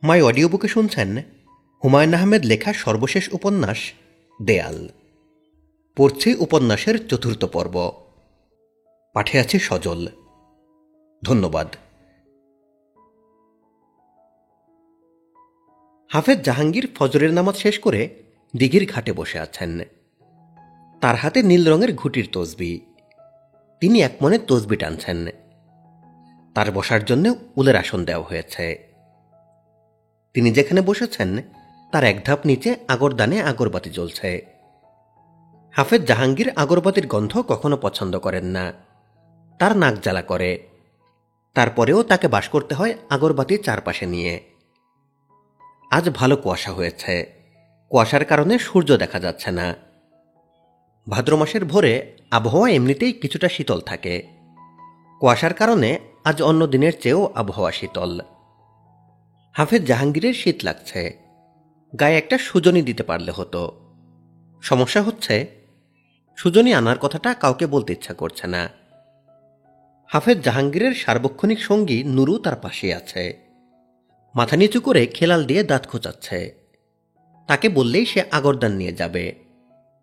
মাই audio বুকে শুনছেন হুমায়ুন আহমেদ লেখা সর্বশেষ উপন্যাস দেয়াল। পড়ছি উপন্যাসের চতুর্থ পর্ব। পাঠে আছে সজল। ধন্যবাদ। হাফেজ জাহাঙ্গীর ফজরের নামাজ শেষ করে দিঘির ঘাটে বসে আছেন। তার হাতে নীল রঙের ঘুটির তসবি। তিনি এক মনে তসবি টানছেন। তার বসার জন্য উলের আসন দেওয়া হয়েছে। তিনি যেখানে বসেছেন তার এক ধাপ নিচে আগরদানে আগরবাতি জ্বলছে। হাফেজ জাহাঙ্গীর আগরবাতির গন্ধ কখনো পছন্দ করেন না, তার নাক জ্বালা করে। তারপরেও তাকে বাস করতে হয় আগরবাতির চারপাশে নিয়ে। আজ ভালো কুয়াশা হয়েছে। কুয়াশার কারণে সূর্য দেখা যাচ্ছে না। ভাদ্র মাসের ভোরে আবহাওয়া এমনিতেই কিছুটা শীতল থাকে। কুয়াশার কারণে আজ অন্য দিনের চেয়েও আবহাওয়া শীতল। হাফেজ জাহাঙ্গীরের শীত লাগছে। গায়ে একটা সুজনি দিতে পারলে হতো। সমস্যা হচ্ছে সুজনি আনার কথাটা কাউকে বলতে ইচ্ছা করছে না। হাফেজ জাহাঙ্গীরের সার্বক্ষণিক সঙ্গী নুরু তার পাশে আছে। মাথা নিচু করে খেলাল দিয়ে দাঁত খোঁচাচ্ছে। তাকে বললেই সে আগরদান নিয়ে যাবে,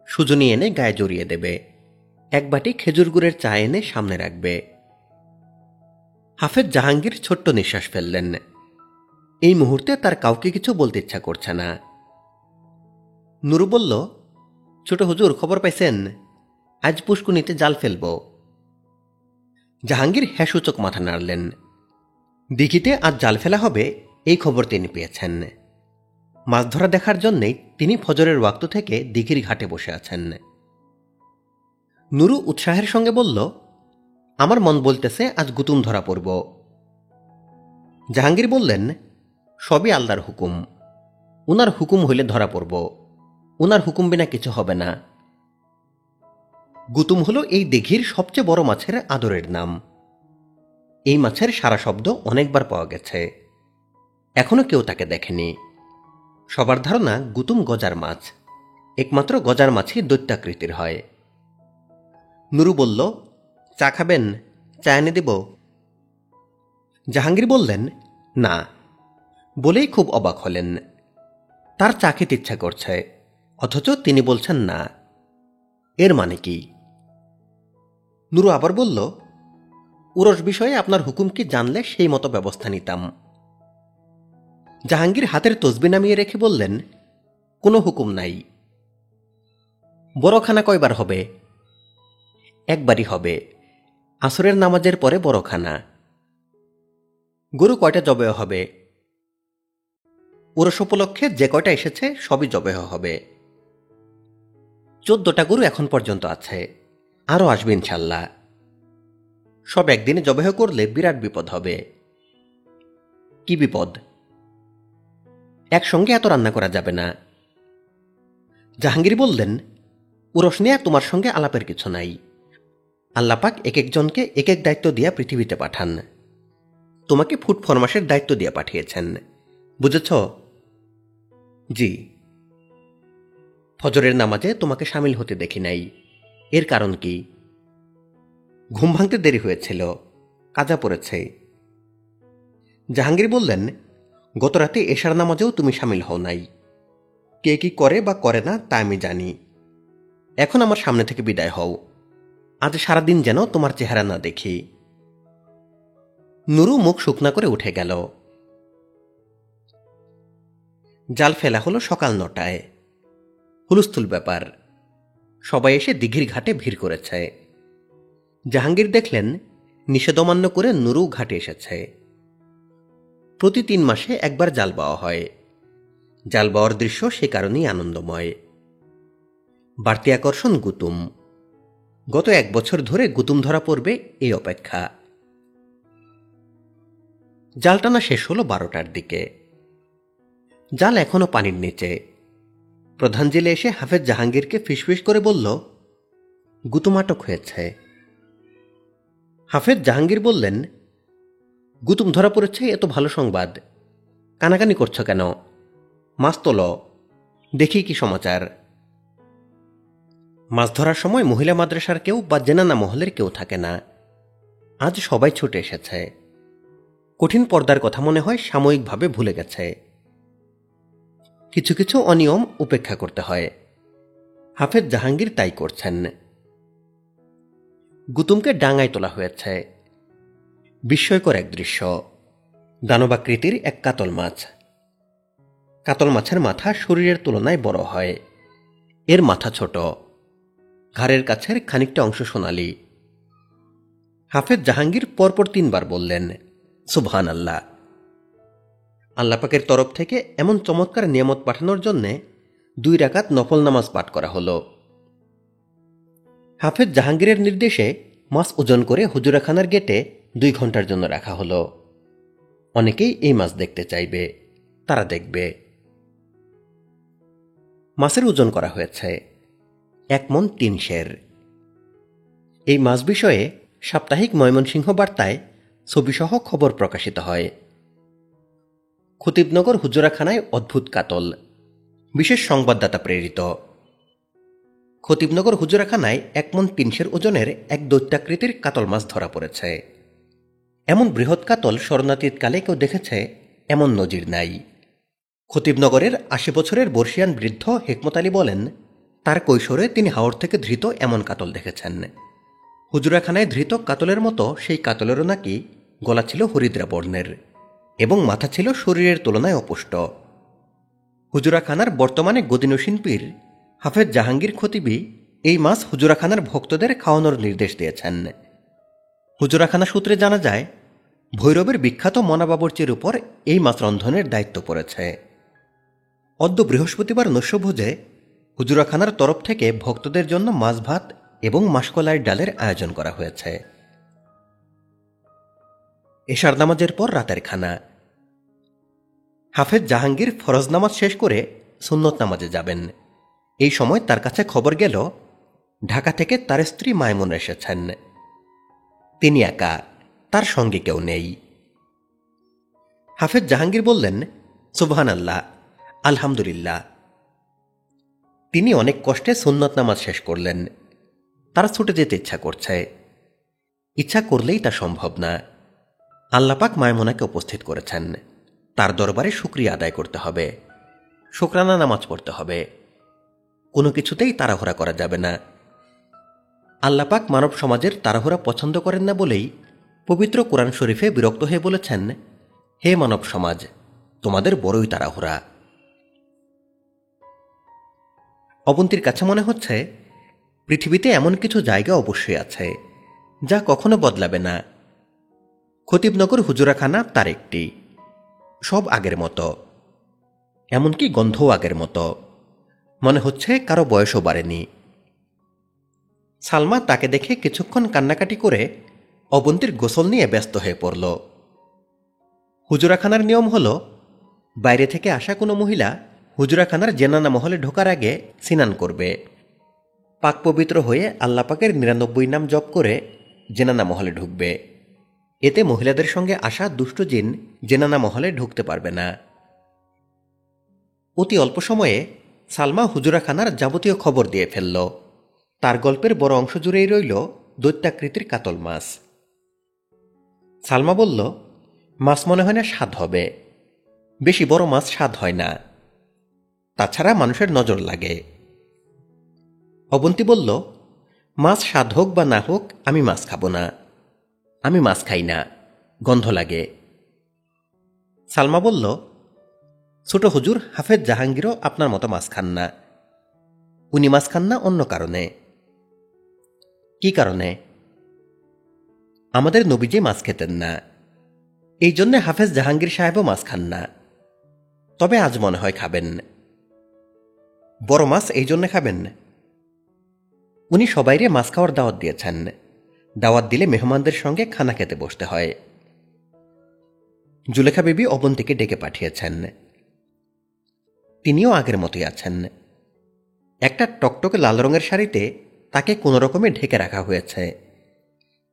সুজনি এনে গায়ে জড়িয়ে দেবে, এক বাটি খেজুর গুড়ের চা এনে সামনে রাখবে। হাফেজ জাহাঙ্গীর ছোট্ট নিঃশ্বাস ফেললেন। এই মুহূর্তে তার কাউকে কিছু বলতে ইচ্ছা করছে না। নুরু বলল, ছোট হুজুর, খবর পাইছেন? আজ পুষ্কুনিতে জাল ফেলব। জাহাঙ্গীর হ্যাসূচক মাথা নাড়লেন। দিঘিতে আজ জাল ফেলা হবে এই খবর তিনি পেয়েছেন। মাছ ধরা দেখার জন্যেই তিনি ফজরের ওয়াক্ত থেকে দিঘির ঘাটে বসে আছেন। নুরু উৎসাহের সঙ্গে বলল, আমার মন বলতেছে আজ গুতুম ধরা পড়ব। জাহাঙ্গীর বললেন, সবই আল্লাহর হুকুম। উনার হুকুম হইলে ধরা পড়ব, উনার হুকুম বিনা কিছু হবে না। গুতুম হল এই দিঘির সবচেয়ে বড় মাছের আদরের নাম। এই মাছের সারা শব্দ অনেকবার পাওয়া গেছে, এখনো কেউ তাকে দেখেনি। সবার ধারণা গুতুম গজার মাছ, একমাত্র গজার মাছই দৈত্যাকৃতির হয়। নুরু বলল, চা খাবেন? চা এনে দেব? জাহাঙ্গীর বললেন, না, বলেই খুব অবাক হলেন। তার চা খেতে ইচ্ছা করছে, অথচ তিনি বলছেন না। এর মানে কি? নুরু আবার বলল, উরস বিষয়ে আপনার হুকুম কি জানলে সেই মতো ব্যবস্থা নিতাম। জাহাঙ্গীর হাতের তসবি নামিয়ে রেখে বললেন, কোনো হুকুম নাই। বড়খানা কয়বার হবে? একবারই হবে, আসরের নামাজের পরে বড়খানা। গরু কয়টা জবেহ হবে? উরস উপলক্ষে যে কয়টা এসেছে সবই জবেহ হবে। 14টা গরু এখন পর্যন্ত আছে, আরও আসবে ইনশাল্লাহ। সব একদিনে জবেহ করলে বিরাট বিপদ হবে। কি বিপদ? একসঙ্গে এত রান্না করা যাবে না। জাহাঙ্গীর বললেন, উরস নিয়ে তোমার সঙ্গে আলাপের কিছু নাই। আল্লাপাক এক একজনকে এক এক দায়িত্ব দিয়া পৃথিবীতে পাঠান। তোমাকে ফুড ফরমাসের দায়িত্ব দিয়ে পাঠিয়েছেন, বুঝেছ? জি। ফজরের নামাজে তোমাকে সামিল হতে দেখি নাই, এর কারণ কি? ঘুম ভাঙতে দেরি হয়েছিল, কাজা পড়েছে। জাহাঙ্গীর বললেন, গত রাতে এশার নামাজেও তুমি সামিল হও নাই। কে কি করে বা করে না তা আমি জানি। এখন আমার সামনে থেকে বিদায় হও। আজ সারাদিন যেন তোমার চেহারা না দেখি। নুরু মুখ শুকনা করে উঠে গেল। জাল ফেলা হলো সকাল 9টায়। হুলস্থুল ব্যাপার। সবাই এসে দিঘির ঘাটে ভিড় করেছে। জাহাঙ্গীর দেখলেন নিষেধ অমান্য করে নুরু ঘাটে এসেছে। প্রতি 3 মাসে একবার জাল বাওয়া হয়। জাল বাওয়ার দৃশ্য সে কারণেই আনন্দময়। বাড়তি আকর্ষণ গুতুম। গত 1 বছর ধরে গুতুম ধরা পড়বে এই অপেক্ষা। জাল টানা শেষ হলো 12টার দিকে। জাল এখনো পানির নিচে। প্রধান জেলে এসে হাফেজ জাহাঙ্গীরকে ফিসফিস করে বলল, গুতুম আটক হয়েছে। হাফেজ জাহাঙ্গীর বললেন, গুতুম ধরা পড়েছে এত ভালো সংবাদ, কানাকানি করছ কেন? মাছ তোল, দেখি কি সমাচার। মাছ ধরার সময় মহিলা মাদ্রাসার কেউ বা জেনানা মহলের কেউ থাকে না। আজ সবাই ছুটে এসেছে। কঠিন পর্দার কথা মনে হয় সাময়িকভাবে ভুলে গেছে। কিছু কিছু অনিয়ম উপেক্ষা করতে হয়। হাফেজ জাহাঙ্গীর তাই করছেন। গুতুমকে ডাঙায় তোলা হয়েছে। বিস্ময়কর এক দৃশ্য। দানবাকৃতির এক কাতল মাছ। কাতল মাছের মাথা শরীরের তুলনায় বড় হয়। এর মাথা ছোট, ঘাড়ের কাছের খানিকটা অংশ সোনালি। হাফেজ জাহাঙ্গীর পরপর 3 বার বললেন, সুবহান আল্লাহ। আল্লাহ পাকের তরফ থেকে এমন চমৎকার নিয়ামত পাঠানোর জন্যে 2 রাকাত নফল নামাজ পাঠ করা হলো। হাফেজ জাহাঙ্গীরের নির্দেশে মাছ ওজন করে হুজুরাখানার গেটে 2 ঘন্টার জন্য রাখা হলো। অনেকেই এই মাছ দেখতে চাইবে, তারা দেখবে। মাছের ওজন করা হয়েছে 1 মণ 3 সের। এই মাছ বিষয়ে সাপ্তাহিক ময়মনসিংহ বার্তায় ছবিসহ খবর প্রকাশিত হয়। খতিবনগর হুজুরাখানায় অদ্ভুত কাতল, বিশেষ সংবাদদাতা প্রেরিত। খতিবনগর হুজুরাখানায় 1 মণ 3 সের ওজনের এক দৈত্যাকৃতির কাতল মাছ ধরা পড়েছে। এমন বৃহৎ কাতল শরণাতীতকালে কেউ দেখেছে এমন নজির নাই। খতিবনগরের 80 বছরের বর্ষিয়ান বৃদ্ধ হেকমত আলী বলেন, তার কৈশোরে তিনি হাওড় থেকে ধৃত এমন কাতল দেখেছেন। হুজুরাখানায় ধৃত কাতলের মতো সেই কাতলেরও নাকি গলা ছিল হরিদ্রা বর্ণের এবং মাথা ছিল শরীরের তুলনায় অপুষ্ট। হুজুরাখানার বর্তমানে গদিনসীন পীর হাফেজ জাহাঙ্গীর খতিবি এই মাছ হুজুরাখানার ভক্তদের খাওয়ানোর নির্দেশ দিয়েছেন। হুজুরাখানা সূত্রে জানা যায়, ভৈরবের বিখ্যাত মনা বাবুর্চির উপর এই মাছ রন্ধনের দায়িত্ব পড়েছে। অদ্য বৃহস্পতিবার নৈশভোজে হুজুরাখানার তরফ থেকে ভক্তদের জন্য মাছ ভাত এবং মাসকলাই ডালের আয়োজন করা হয়েছে। এশার নামাজের পর রাতের খানা। হাফেজ জাহাঙ্গীর ফরজ নামাজ শেষ করে সুন্নত নামাজে যাবেন। এই সময় তার কাছে খবর গেল ঢাকা থেকে তার স্ত্রী মাইমুনা এসেছেন। তিনি একা, তার সঙ্গে কেউ নেই। হাফেজ জাহাঙ্গীর বললেন, সুবহান আল্লাহ, আলহামদুলিল্লাহ। তিনি অনেক কষ্টে সুন্নত নামাজ শেষ করলেন। তার ছুটে যেতে ইচ্ছা করছে। ইচ্ছা করলেই তা সম্ভব না। আল্লাপাক মায়মুনাকে উপস্থিত করেছেন। তার দরবারে শুকরিয়া আদায় করতে হবে, শুকরানা নামাজ পড়তে হবে। কোনো কিছুতেই তাড়াহুড়া করা যাবে না। আল্লাপাক মানব সমাজের তাড়াহুড়া পছন্দ করেন না বলেই পবিত্র কোরআন শরীফে বিরক্ত হয়ে বলেছেন, হে মানব সমাজ, তোমাদের বড়ই তাড়াহুড়া। অবন্তীর কাছে মনে হচ্ছে পৃথিবীতে এমন কিছু জায়গা অবশ্যই আছে যা কখনো বদলাবে না। খতিবনগর হুজুরাখানা তার একটি। সব আগের মতো, এমনকি গন্ধও আগের মতো। মনে হচ্ছে কারো বয়সও বাড়েনি। সালমা তাকে দেখে কিছুক্ষণ কান্নাকাটি করে অবন্তীর গোসল নিয়ে ব্যস্ত হয়ে পড়ল। হুজুরাখানার নিয়ম হল, বাইরে থেকে আসা কোনো মহিলা হুজুরাখানার জেনানা মহলে ঢোকার আগে স্নান করবে। পাক পবিত্র হয়ে আল্লাপাকের 99 নাম জপ করে জেনানা মহলে ঢুকবে। এতে মহিলাদের সঙ্গে আসা দুষ্ট জিন জেনানা মহলে ঢুকতে পারবে না। অতি অল্প সময়ে সালমা হুজুরাখানার যাবতীয় খবর দিয়ে ফেলল। তার গল্পের বড় অংশ জুড়েই রইল দৈত্যাকৃতির কাতল মাছ। সালমা বলল, মাছ মনে হয় না স্বাদ হবে। বেশি বড় মাছ স্বাদ হয় না, তাছাড়া মানুষের নজর লাগে। অবন্তী বলল, মাছ স্বাদ হোক বা না হোক আমি মাছ খাব না। আমি মাছ খাই না, গন্ধ লাগে। সালমা বলল, ছোট হুজুর হাফেজ জাহাঙ্গীরও আপনার মতো মাছ খান না। উনি মাছ খান না অন্য কারণে। কি কারণে? আমাদের নবীজি মাছ খেতেন না, এই জন্যে হাফেজ জাহাঙ্গীর সাহেবও মাছ খান না। তবে আজ মনে হয় খাবেন। বড় মাছ এই জন্যে খাবেন। উনি সবাইরে মাছ খাওয়ার দাওয়াত দিয়েছেন। দাওয়াত দিলে মেহমানদের সঙ্গে খানা খেতে বসতে হয়। জুলেখা বিবি অবন্তীকে ডেকে পাঠিয়েছেন। তিনিও আগের মতোই আছেন। একটা টকটকে লাল রঙের শাড়িতে তাকে কোনো রকমে ঢেকে রাখা হয়েছে।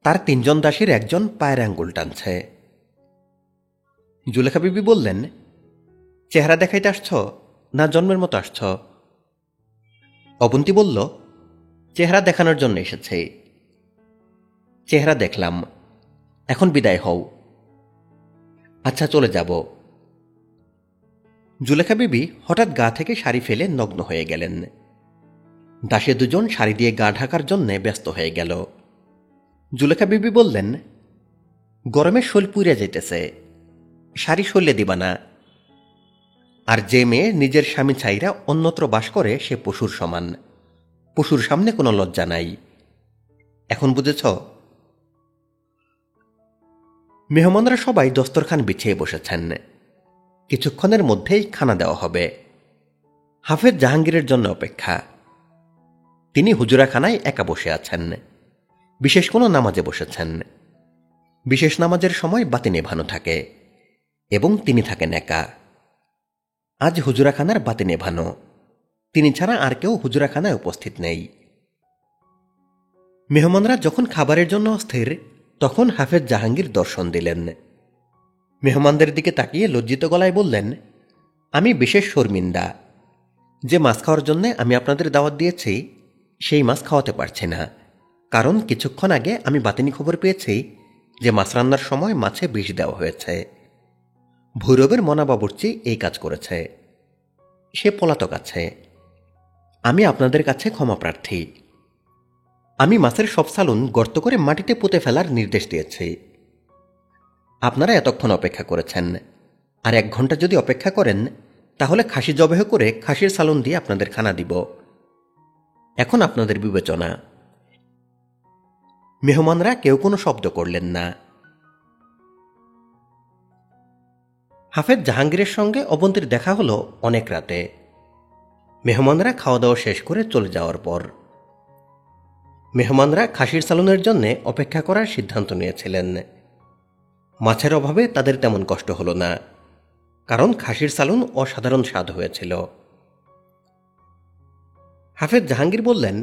তার 3 জন দাসীর একজন পায়ের আঙ্গুল টানছে। জুলেখা বিবি বললেন, চেহারা দেখাইতে আসছ না জন্মের মতো আসছ? অবন্তী বলল, চেহারা দেখানোর জন্য এসেছে। চেহারা দেখলাম, এখন বিদায় হও। আচ্ছা, চলে যাব। জুলেখা বিবি হঠাৎ গা থেকে শাড়ি ফেলে নগ্ন হয়ে গেলেন। দাসে দুজন শাড়ি দিয়ে গা ঢাকার জন্যে ব্যস্ত হয়ে গেল। জুলেখা বিবি বললেন, গরমে শোল পুড়ে যাইতেছে, শাড়ি সরলে দিবা না। আর যে মেয়ে নিজের স্বামী ছাইরা অন্যত্র বাস করে সে পশুর সমান, পশুর সামনে কোনো লজ্জা নাই। এখন বুঝেছ? মেহমানরা সবাই দস্তরখান বিছিয়ে বসেছেন। কিছুক্ষণের মধ্যেই খানা দেওয়া হবে। হাফেজ জাহাঙ্গীরের জন্য অপেক্ষা। তিনি হুজুরাখানায় একা বসে আছেন। বিশেষ কোনো নামাজে বসেছেন। বিশেষ নামাজের সময় বাতি নেভানো থাকে এবং তিনি থাকেন একা। আজ হুজুরাখানার বাতি নেভানো, তিনি ছাড়া আর কেউ হুজুরাখানায় উপস্থিত নেই। মেহমানরা যখন খাবারের জন্য অস্থির, তখন হাফেজ জাহাঙ্গীর দর্শন দিলেন। মেহমানদের দিকে তাকিয়ে লজ্জিত গলায় বললেন, আমি বিশেষ শর্মিন্দা। যে মাছ খাওয়ার জন্য আমি আপনাদের দাওয়াত দিয়েছি সেই মাছ খাওয়াতে পারছি না, কারণ কিছুক্ষণ আগে আমি বাতিনি খবর পেয়েছি যে মাছ রান্নার সময় মাছে বিষ দেওয়া হয়েছে। ভৈরবের মনা বাবুর্চি এই কাজ করেছে। সে পলাতক আছে। আমি আপনাদের কাছে ক্ষমা প্রার্থী। আমি মাছের সব সালুন গর্ত করে মাটিতে পুঁতে ফেলার নির্দেশ দিয়েছি। আপনারা এতক্ষণ অপেক্ষা করেছেন, আর 1 ঘন্টা যদি অপেক্ষা করেন তাহলে খাসি জবেহ করে খাসির সালুন দিয়ে আপনাদের খানা দিব। এখন আপনাদের বিবেচনা। মেহমানরা কেউ কোনো শব্দ করলেন না। হাফেজ জাহাঙ্গীরের সঙ্গে অবন্তীর দেখা হলো অনেক রাতে, মেহমানরা খাওয়া দাওয়া শেষ করে চলে যাওয়ার পর। মেহমানরা খাসির সালুনের জন্য অপেক্ষা করার সিদ্ধান্ত নিয়েছিলেন। মাছের অভাবে তাদের তেমন কষ্ট হলো না, কারণ খাসির সালুন অসাধারণ স্বাদ হয়েছিল। হাফেজ জাহাঙ্গীর বললেন,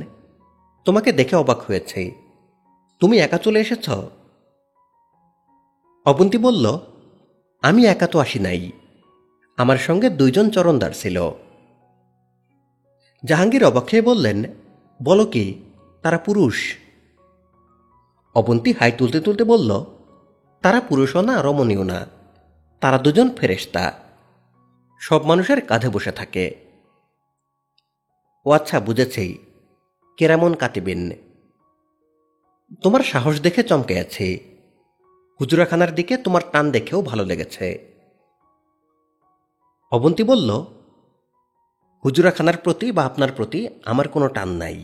তোমাকে দেখে অবাক হয়েছে, তুমি একা চলে এসেছ? অবন্তী বলল, আমি একা তো আসি নাই, আমার সঙ্গে 2 জন চরণদার ছিল। জাহাঙ্গীর অবাক হয়ে বললেন, বলো কি, তারা পুরুষ? অবন্তী হাই তুলতে তুলতে বলল, তারা পুরুষও না, রমণীয় না, তারা 2 জন ফেরেশতা, সব মানুষের কাঁধে বসে থাকে। ও আচ্ছা, বুঝেছি, কেরামন কাতিবিন। তোমার সাহস দেখে চমকে আছি। হুজুরাখানার দিকে তোমার টান দেখেও ভালো লেগেছে। অবন্তী বলল, হুজুরাখানার প্রতি বা আপনার প্রতি আমার কোনো টান নাই।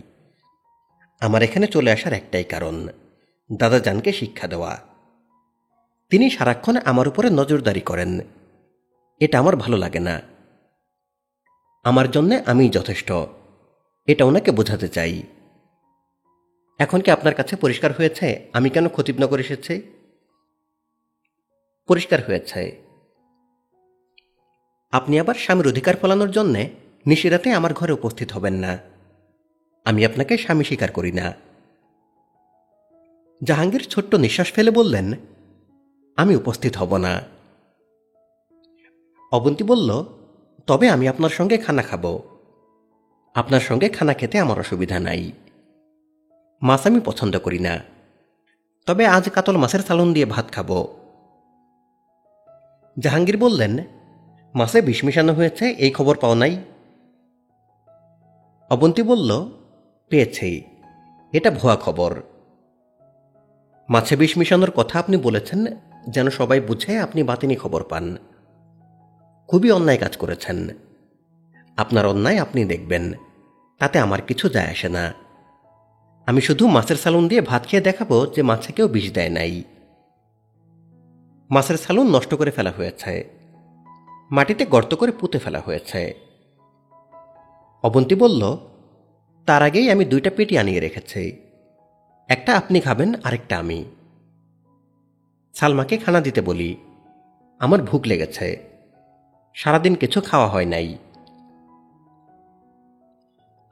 আমার এখানে চলে আসার একটাই কারণ, দাদাজানকে শিক্ষা দেওয়া। তিনি সারাক্ষণ আমার উপরে নজরদারি করেন, এটা আমার ভালো লাগে না। আমার জন্যে আমিই যথেষ্ট, এটা ওনাকে বোঝাতে চাই। এখন কি আপনার কাছে পরিষ্কার হয়েছে আমি কেন খতিবনগর এসেছি? পরিষ্কার হয়েছে। আপনি আবার স্বামীর অধিকার ফলানোর জন্যে নিশিরাতে আমার ঘরে উপস্থিত হবেন না। আমি আপনাকে স্বামী স্বীকার করি না। জাহাঙ্গীর ছোট্ট নিঃশ্বাস ফেলে বললেন, আমি উপস্থিত হব না। অবন্তী বলল, তবে আমি আপনার সঙ্গে খানা খাব। আপনার সঙ্গে খানা খেতে আমার অসুবিধা নাই। মাছ আমি পছন্দ করি না, তবে আজ কাতল মাছের সালুন দিয়ে ভাত খাব। জাহাঙ্গীর বললেন, মাছে বিষ মিশানো হয়েছে এই খবর পাও নাই? অবন্তী বলল, পেয়েছি, এটা ভুয়া খবর। মাছে বিষ মিশানোর কথা আপনি বলেছেন যেন সবাই বুঝে আপনি বাতিনি খবর পান। খুবই অন্যায় কাজ করেছেন। আপনার অন্যায় আপনি দেখবেন, তাতে আমার কিছু যায় আসে না। আমি শুধু মাছের সালুন দিয়ে ভাত খেয়ে দেখাবো যে মাছে কেউ বিষ দেয় নাই। মাছের সালুন নষ্ট করে ফেলা হয়েছে, মাটিতে গর্ত করে পুঁতে ফেলা হয়েছে। অবন্তী বলল, তার আগেই আমি 2টা পেটি আনিয়ে রেখেছি, একটা আপনি খাবেন, আরেকটা আমি। সালমাকে খানা দিতে বলি, আমার ভুক লেগেছে, সারাদিন কিছু খাওয়া হয় নাই।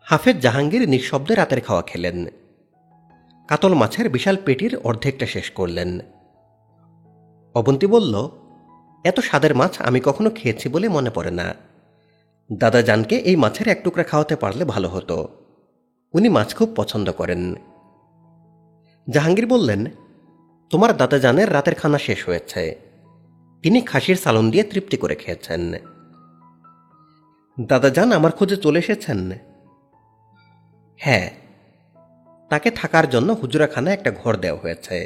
হাফেজ জাহাঙ্গীর নিঃশব্দে রাতের খাওয়া খেলেন। কাতল মাছের বিশাল পেটির অর্ধেকটা শেষ করলেন। অবন্তী বলল, এত স্বাদের মাছ আমি কখনো খেয়েছি বলে মনে পড়ে না। দাদাজানকে এই মাছের 1 টুকরা খাওয়াতে পারলে ভালো হতো, উনি মাছ খুব পছন্দ করেন। জাহাঙ্গীর বললেন, তোমার দাদাজানের রাতের খানা শেষ হয়েছে, তিনি খাসির সালুন দিয়ে তৃপ্তি করে খেয়েছেন। দাদাজান আমার খোঁজে চলে এসেছেন? হ্যাঁ, তাকে থাকার জন্য হুজরাখানায় একটা ঘর দেওয়া হয়েছে।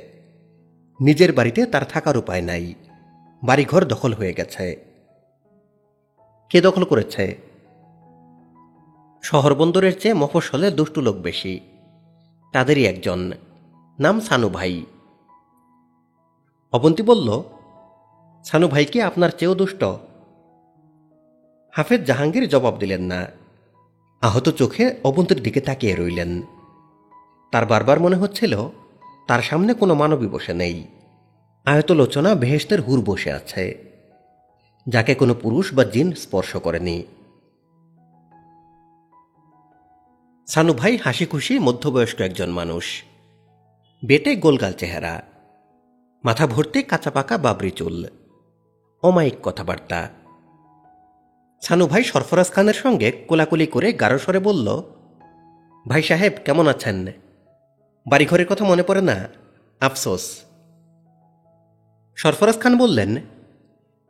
নিজের বাড়িতে তার থাকার উপায় নাই, বাড়িঘর দখল হয়ে গেছে। কে দখল করেছে? শহর বন্দরের চেয়ে মফস্বলে দুষ্টু লোক বেশি, তাদেরই একজন, নাম সানু ভাই। অবন্তী বলল, সানু ভাই কি আপনার চেয়েও দুষ্ট? হাফেজ জাহাঙ্গীর জবাব দিলেন না, আহত চোখে অবন্তীর দিকে তাকিয়ে রইলেন। তার বারবার মনে হচ্ছিল তার সামনে কোনো মানবী বসে নেই, আয়তলোচনা বেহেশতের হুর বসে আছে, যাকে কোনো পুরুষ বা জিন স্পর্শ করেনি। সানু ভাই হাসি খুশি মধ্যবয়স্ক একজন মানুষ, বেটে গোলগাল চেহারা, মাথা ভর্তি কাঁচা পাকা বাবরি চুল, অমায়িক কথাবার্তা। সানু ভাই সরফরাজ খানের সঙ্গে কোলাকুলি করে গাঢ় স্বরে বলল, ভাই সাহেব কেমন আছেন? বাড়িঘরের কথা মনে পড়ে না? আফসোস। সরফরাজ খান বললেন,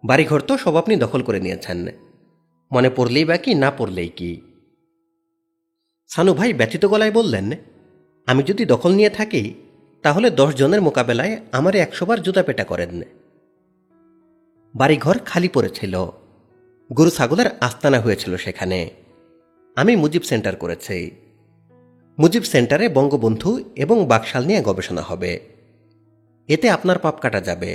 বাড়িঘর তো সব আপনি দখল করে নিয়েছেন, মনে পড়লেই বা কি, না পড়লেই কি। সানু ভাই ব্যথিত গলায় বললেন, আমি যদি দখল নিয়ে থাকি তাহলে 10 জনের মোকাবেলায় আমারে 100 বার জুতা পেটা করেন। বাড়িঘর খালি পড়েছিল, গরু ছাগলের আস্তানা হয়েছিল সেখানে। আমি মুজিব সেন্টার করেছি। মুজিব সেন্টারে বঙ্গবন্ধু এবং বাকশাল নিয়ে গবেষণা হবে, এতে আপনার পাপ কাটা যাবে।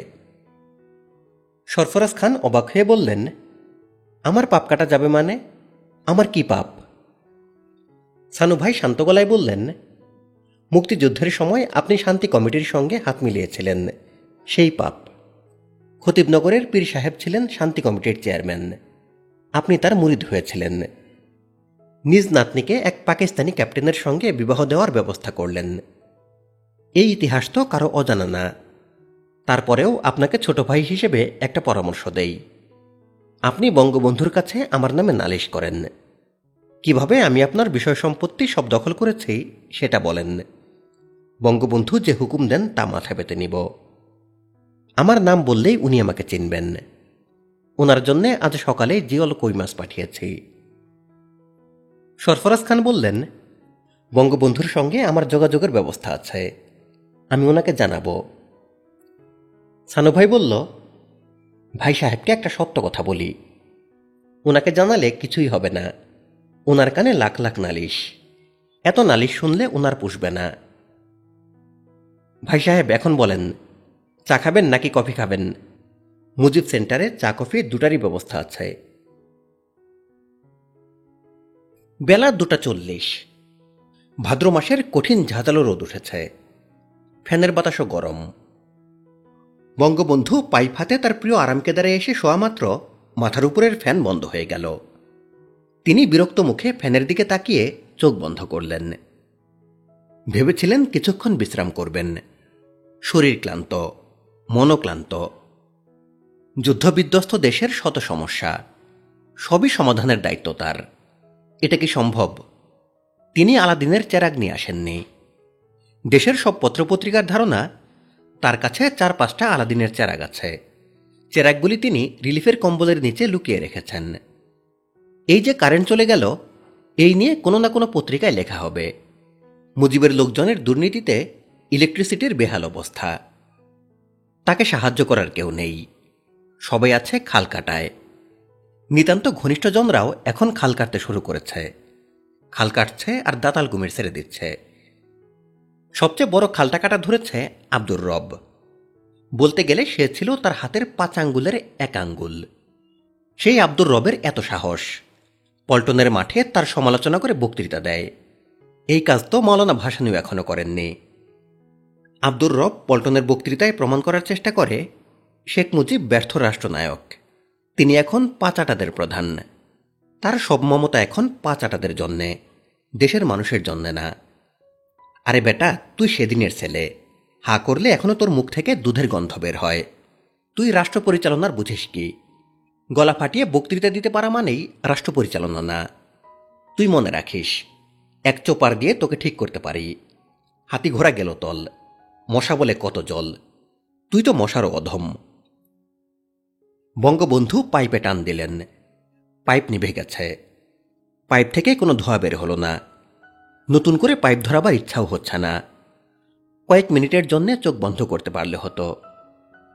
সরফরাজ খান অবাক হয়ে বললেন, আমার পাপ কাটা যাবে মানে? আমার কি পাপ? সানু ভাই শান্ত গলায় বললেন, মুক্তিযুদ্ধের সময় আপনি শান্তি কমিটির সঙ্গে হাত মিলিয়েছিলেন, সেই পাপ। খতিবনগরের পীর সাহেব ছিলেন শান্তি কমিটির চেয়ারম্যান, আপনি তার মুরিদ হয়েছিলেন। নিজ নাতনিকে এক পাকিস্তানি ক্যাপ্টেনের সঙ্গে বিবাহ দেওয়ার ব্যবস্থা করলেন। এই ইতিহাস তো কারো অজানা না। তারপরেও আপনাকে ছোট ভাই হিসেবে একটা পরামর্শ দেই, আপনি বঙ্গবন্ধুর কাছে আমার নামে নালিশ করেন। কিভাবে আমি আপনার বিষয় সম্পত্তি সব দখল করেছি সেটা বলেন। বঙ্গবন্ধু যে হুকুম দেন তা মাথা পেতে নিব। আমার নাম বললেই উনি আমাকে চিনবেন। ওনার জন্যে আজ সকালে জিওল কই মাছ পাঠিয়েছি। সরফরাজ খান বললেন, বঙ্গবন্ধুর সঙ্গে আমার যোগাযোগের ব্যবস্থা আছে, আমি ওনাকে জানাবো। সানু ভাই বলল, ভাই সাহেবকে একটা সত্য কথা বলি, ওনাকে জানালে কিছুই হবে না, ওনার কানে লাখ লাখ নালিশ, এত নালিশ শুনলে ওনার পুষবে না। ভাই সাহেব এখন বলেন, চা খাবেন নাকি কফি খাবেন? মুজিব সেন্টারে চা কফি দুটারই ব্যবস্থা আছে। বেলা 2:40। ভাদ্র মাসের কঠিন ঝাঁঝালো রোদ উঠেছে, ফ্যানের বাতাসও গরম। বঙ্গবন্ধু পাইপ হাতে তার প্রিয় আরামকেদারে এসে শোয়া মাত্র মাথার উপরের ফ্যান বন্ধ হয়ে গেল। তিনি বিরক্ত মুখে ফ্যানের দিকে তাকিয়ে চোখ বন্ধ করলেন। ভেবেছিলেন কিছুক্ষণ বিশ্রাম করবেন। শরীর ক্লান্ত, মনও ক্লান্ত। যুদ্ধবিধ্বস্ত দেশের শত সমস্যা, সবই সমাধানের দায়িত্ব তার। এটা কি সম্ভব? তিনি আলাদিনের চেরাগ নিয়ে আসেননি। দেশের সব পত্রপত্রিকার ধারণা তার কাছে 4-5টা আলাদিনের চেরাগ আছে। চেরাগগুলি তিনি রিলিফের কম্বলের নিচে লুকিয়ে রেখেছেন। এই যে কারেন্ট চলে গেল, এই নিয়ে কোনো না কোনো পত্রিকায় লেখা হবে। মুজিবের লোকজনের দুর্নীতিতে ইলেকট্রিসিটির বেহাল অবস্থা। তাকে সাহায্য করার কেউ নেই, সবাই আছে খাল কাটায়। নিতান্ত ঘনিষ্ঠজনরাও এখন খাল কাটতে শুরু করেছে। খাল কাটছে আর দাতাল কুমির ছেড়ে দিচ্ছে। সবচেয়ে বড় খালটা কাটা ধরেছে আব্দুর রব। বলতে গেলে সে ছিল তার হাতের 5 আঙ্গুলের 1 আঙ্গুল। সেই আব্দুর রবের এত সাহস, পল্টনের মাঠে তার সমালোচনা করে বক্তৃতা দেয়। এই কাজ তো মৌলানা ভাসানীও এখনো করেননি। আব্দুর রব পল্টনের বক্তৃতায় প্রমাণ করার চেষ্টা করে শেখ মুজিব ব্যর্থ রাষ্ট্রনায়ক। তিনি এখন 5 আটাদের প্রধান। তার সব মমতা এখন 5 আটাদের জন্যে, দেশের মানুষের জন্যে না। আরে বেটা, তুই সেদিনের ছেলে, হা করলে এখনো তোর মুখ থেকে দুধের গন্ধ বের হয়। তুই রাষ্ট্র পরিচালনার বুঝিস কি? গলা ফাটিয়ে বক্তৃতা দিতে পারা মানেই রাষ্ট্র পরিচালনা না। তুই মনে রাখিস, এক চোপার দিয়ে তোকে ঠিক করতে পারি। হাতি ঘোড়া গেল তল, মশা বলে কত জল, তুই তো মশারও অধম। বঙ্গবন্ধু পাইপে টান দিলেন, পাইপ নিভে গেছে। পাইপ থেকে কোনো ধোঁয়া বের হলো না। নতুন করে পাইপ ধরাবার ইচ্ছাও হচ্ছে না। কয়েক মিনিটের জন্য চোখ বন্ধ করতে পারলে হতো,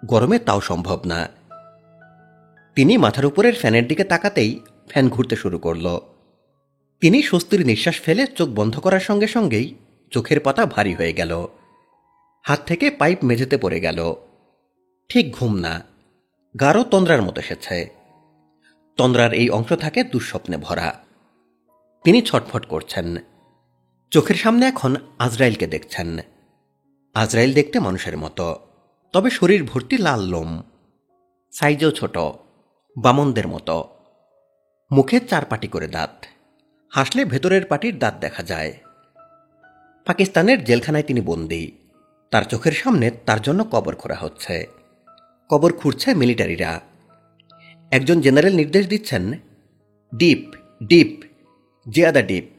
গরমে তাও সম্ভব না। তিনি মাথার উপরের ফ্যানের দিকে তাকাতেই ফ্যান ঘুরতে শুরু করল। তিনি স্বস্তির নিঃশ্বাস ফেলে চোখ বন্ধ করার সঙ্গে সঙ্গেই চোখের পাতা ভারী হয়ে গেল। হাত থেকে পাইপ মেঝেতে পড়ে গেল। ঠিক ঘুম না, গাঢ় তন্দ্রার মতো এসেছে। তন্দ্রার এই অংশ থাকে দুঃস্বপ্নে ভরা। তিনি ছটফট করছেন। চোখের সামনে এখন আজরাইলকে দেখছেন। আজরাইল দেখতে মানুষের মতো, তবে শরীর ভর্তি লাল লোম, সাইজও ছোট, বামনদের মতো। মুখে 4 পাটি করে দাঁত, হাসলে ভেতরের পাটির দাঁত দেখা যায়। পাকিস্তানের জেলখানায় তিনি বন্দী। তার চোখের সামনে তার জন্য কবর খোঁড়া হচ্ছে। কবর খুঁড়ছে মিলিটারিরা। একজন জেনারেল নির্দেশ দিচ্ছেন, ডিপ ডিপ, জিয়াদা ডিপ।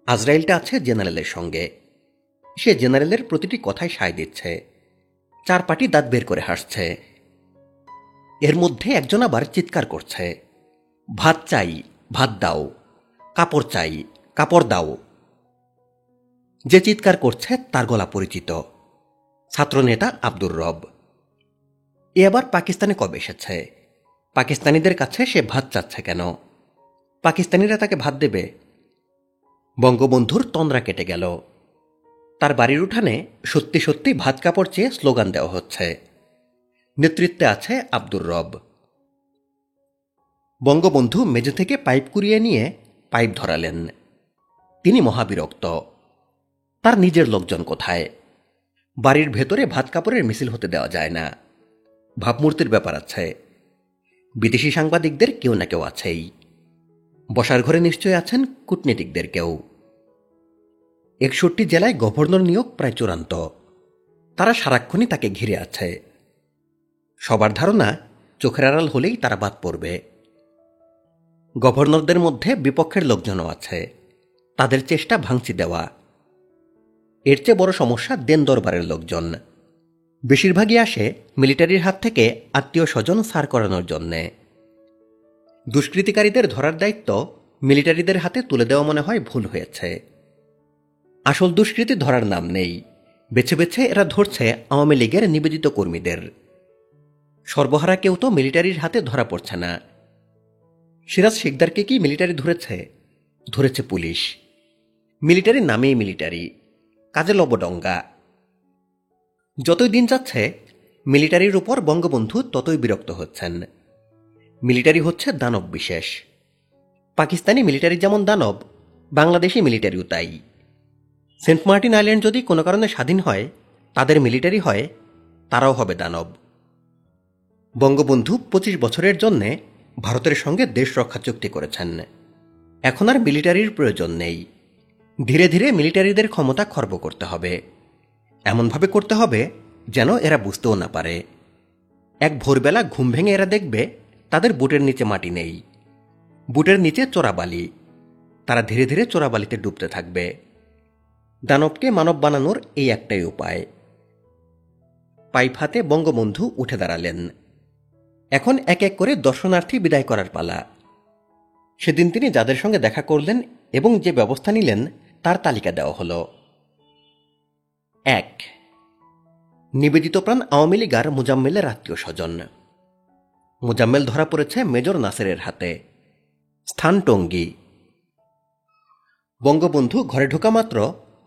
আজরাইলটা আছে জেনারেলের সঙ্গে। সে জেনারেলের প্রতিটি কথায় সায় দিচ্ছে। 4 পাটি দাঁত বের করে হাসছে। এর মধ্যে একজন আবার চিৎকার করছে, ভাত চাই, ভাত দাও, কাপড় চাই, কাপড় দাও। যে চিৎকার করছে তার গলা পরিচিত, ছাত্রনেতা আব্দুর রব। এ আবার পাকিস্তানে কবে এসেছে? পাকিস্তানিদের কাছে সে ভাত চাচ্ছে কেন? পাকিস্তানিরা তাকে ভাত দেবে? বঙ্গবন্ধুর তন্দ্রা কেটে গেল। তার বাড়ির উঠানে সত্যি সত্যি ভাত কাপড় চেয়ে স্লোগান দেওয়া হচ্ছে। নেতৃত্বে আছে আব্দুর রব। বঙ্গবন্ধু মেঝে থেকে পাইপ কুড়িয়ে নিয়ে পাইপ ধরালেন। তিনি মহাবিরক্ত। তার নিজের লোকজন কোথায়? বাড়ির ভেতরে ভাত কাপড়ের মিছিল হতে দেওয়া যায় না। ভাবমূর্তির ব্যাপার আছে। বিদেশি সাংবাদিকদের কেউ না কেউ আছেই। বসার ঘরে নিশ্চয় আছেন কূটনীতিকদের কেউ। 61 জেলায় গভর্নর নিয়োগ প্রায় চূড়ান্ত। তারা সারাক্ষণই তাকে ঘিরে আছে। সবার ধারণা চোখের আড়াল হলেই তারা বাদ পড়বে। গভর্নরদের মধ্যে বিপক্ষের লোকজনও আছে। তাদের চেষ্টা ভাঙচি দেওয়া। এর চেয়ে বড় সমস্যা দেন দরবারের লোকজন। বেশিরভাগই আসে মিলিটারির হাত থেকে আত্মীয় স্বজন সার করানোর জন্যে। দুষ্কৃতিকারীদের ধরার দায়িত্ব মিলিটারিদের হাতে তুলে দেওয়া মনে হয় ভুল হয়েছে। আসল দুষ্কৃতী ধরার নাম নেই। বেছে বেছে এরা ধরছে আওয়ামী লীগের নিবেদিত কর্মীদের। সর্বহারা কেউ তো মিলিটারির হাতে ধরা পড়ছে না। সিরাজ শিকদারকে কি মিলিটারি ধরেছে? ধরেছে পুলিশ। মিলিটারির নামেই মিলিটারি, কাজে লবডঙ্গা। যতই দিন যাচ্ছে মিলিটারির উপর বঙ্গবন্ধু ততই বিরক্ত হচ্ছেন। মিলিটারি হচ্ছে দানব বিশেষ। পাকিস্তানি মিলিটারি যেমন দানব, বাংলাদেশি মিলিটারিও তাই। সেন্ট মার্টিন আইল্যান্ড যদি কোনো কারণে স্বাধীন হয়, তাদের মিলিটারি হয়, তারাও হবে দানব। বঙ্গবন্ধু 25 বছরের জন্যে ভারতের সঙ্গে দেশ রক্ষা চুক্তি করেছেন। এখন আর মিলিটারির প্রয়োজন নেই। ধীরে ধীরে মিলিটারিদের ক্ষমতা খর্ব করতে হবে। এমনভাবে করতে হবে যেন এরা বুঝতেও না পারে। এক ভোরবেলা ঘুম ভেঙে এরা দেখবে তাদের বুটের নিচে মাটি নেই, বুটের নিচে চোরাবালি। তারা ধীরে ধীরে চোরাবালিতে ডুবতে থাকবে। দানবকে মানব বানানোর এই একটাই উপায়। পাইপ হাতে বঙ্গবন্ধু উঠে দাঁড়ালেন। এখন এক এক করে দর্শনার্থী বিদায় করার পালা। সেদিন তিনি যাদের সঙ্গে দেখা করলেন এবং যে ব্যবস্থা নিলেন তার তালিকা দেওয়া হল। 1. নিবেদিত প্রাণ আওয়ামী লীগার মোজাম্মেলের আত্মীয় স্বজন। মোজাম্মেল ধরা পড়েছে মেজর নাসেরের হাতে। স্থান টঙ্গী। বঙ্গবন্ধু ঘরে ঢোকা মাত্র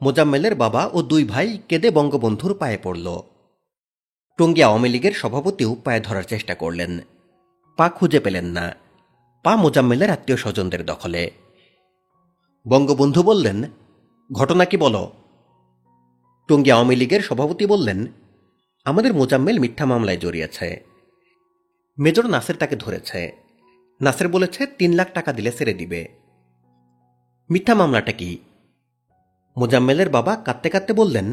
মোজাম্মেলের বাবা ও 2 ভাই কেঁদে বঙ্গবন্ধুর পায়ে পড়ল। টঙ্গী আওয়ামী লীগের সভাপতিও পায়ে ধরার চেষ্টা করলেন। পা খুঁজে পেলেন না। পা মোজাম্মেলের আত্মীয় স্বজনদের দখলে। বঙ্গবন্ধু বললেন, ঘটনা কি বলো? টঙ্গী আওয়ামী লীগের সভাপতি বললেন, আমাদের মোজাম্মেল মিথ্যা মামলায় জড়িয়েছে। মেজর নাসের তাকে ধরেছে। নাসের বলেছে 3 লাখ টাকা দিলে ছেড়ে দিবে। মিথ্যা মামলাটা কি? মোজাম্মেলের বাবা কাঁদতে কাঁদতে বললেন,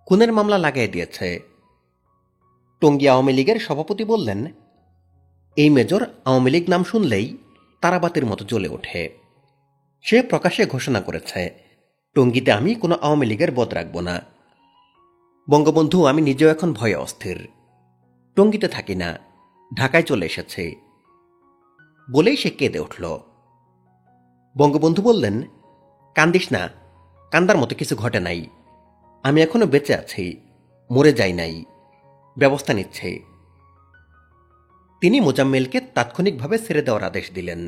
খুনের মামলা লাগাই দিয়েছে। টঙ্গী আওয়ামী লীগের সভাপতি বললেন, এই মেজর আওয়ামী লীগ নাম শুনলেই তারাবাতির মতো জ্বলে ওঠে। সে প্রকাশ্যে ঘোষণা করেছে, টঙ্গীতে আমি কোনো আওয়ামী লীগের বদ রাখব না। বঙ্গবন্ধু, আমি নিজেও এখন ভয়ে অস্থির। টঙ্গীতে থাকি না, ঢাকায় চলে এসেছে। বলেই সে কেঁদে উঠল। বঙ্গবন্ধু বললেন, কান্দিস না, কান্দার মতো কিছু ঘটে নাই। আমি এখনো বেঁচে আছি, মরে যাই নাই, ব্যবস্থা নিচ্ছে। তিনি মোজাম্মেলকে তাৎক্ষণিকভাবে ছেড়ে দেওয়ার আদেশ দিলেন।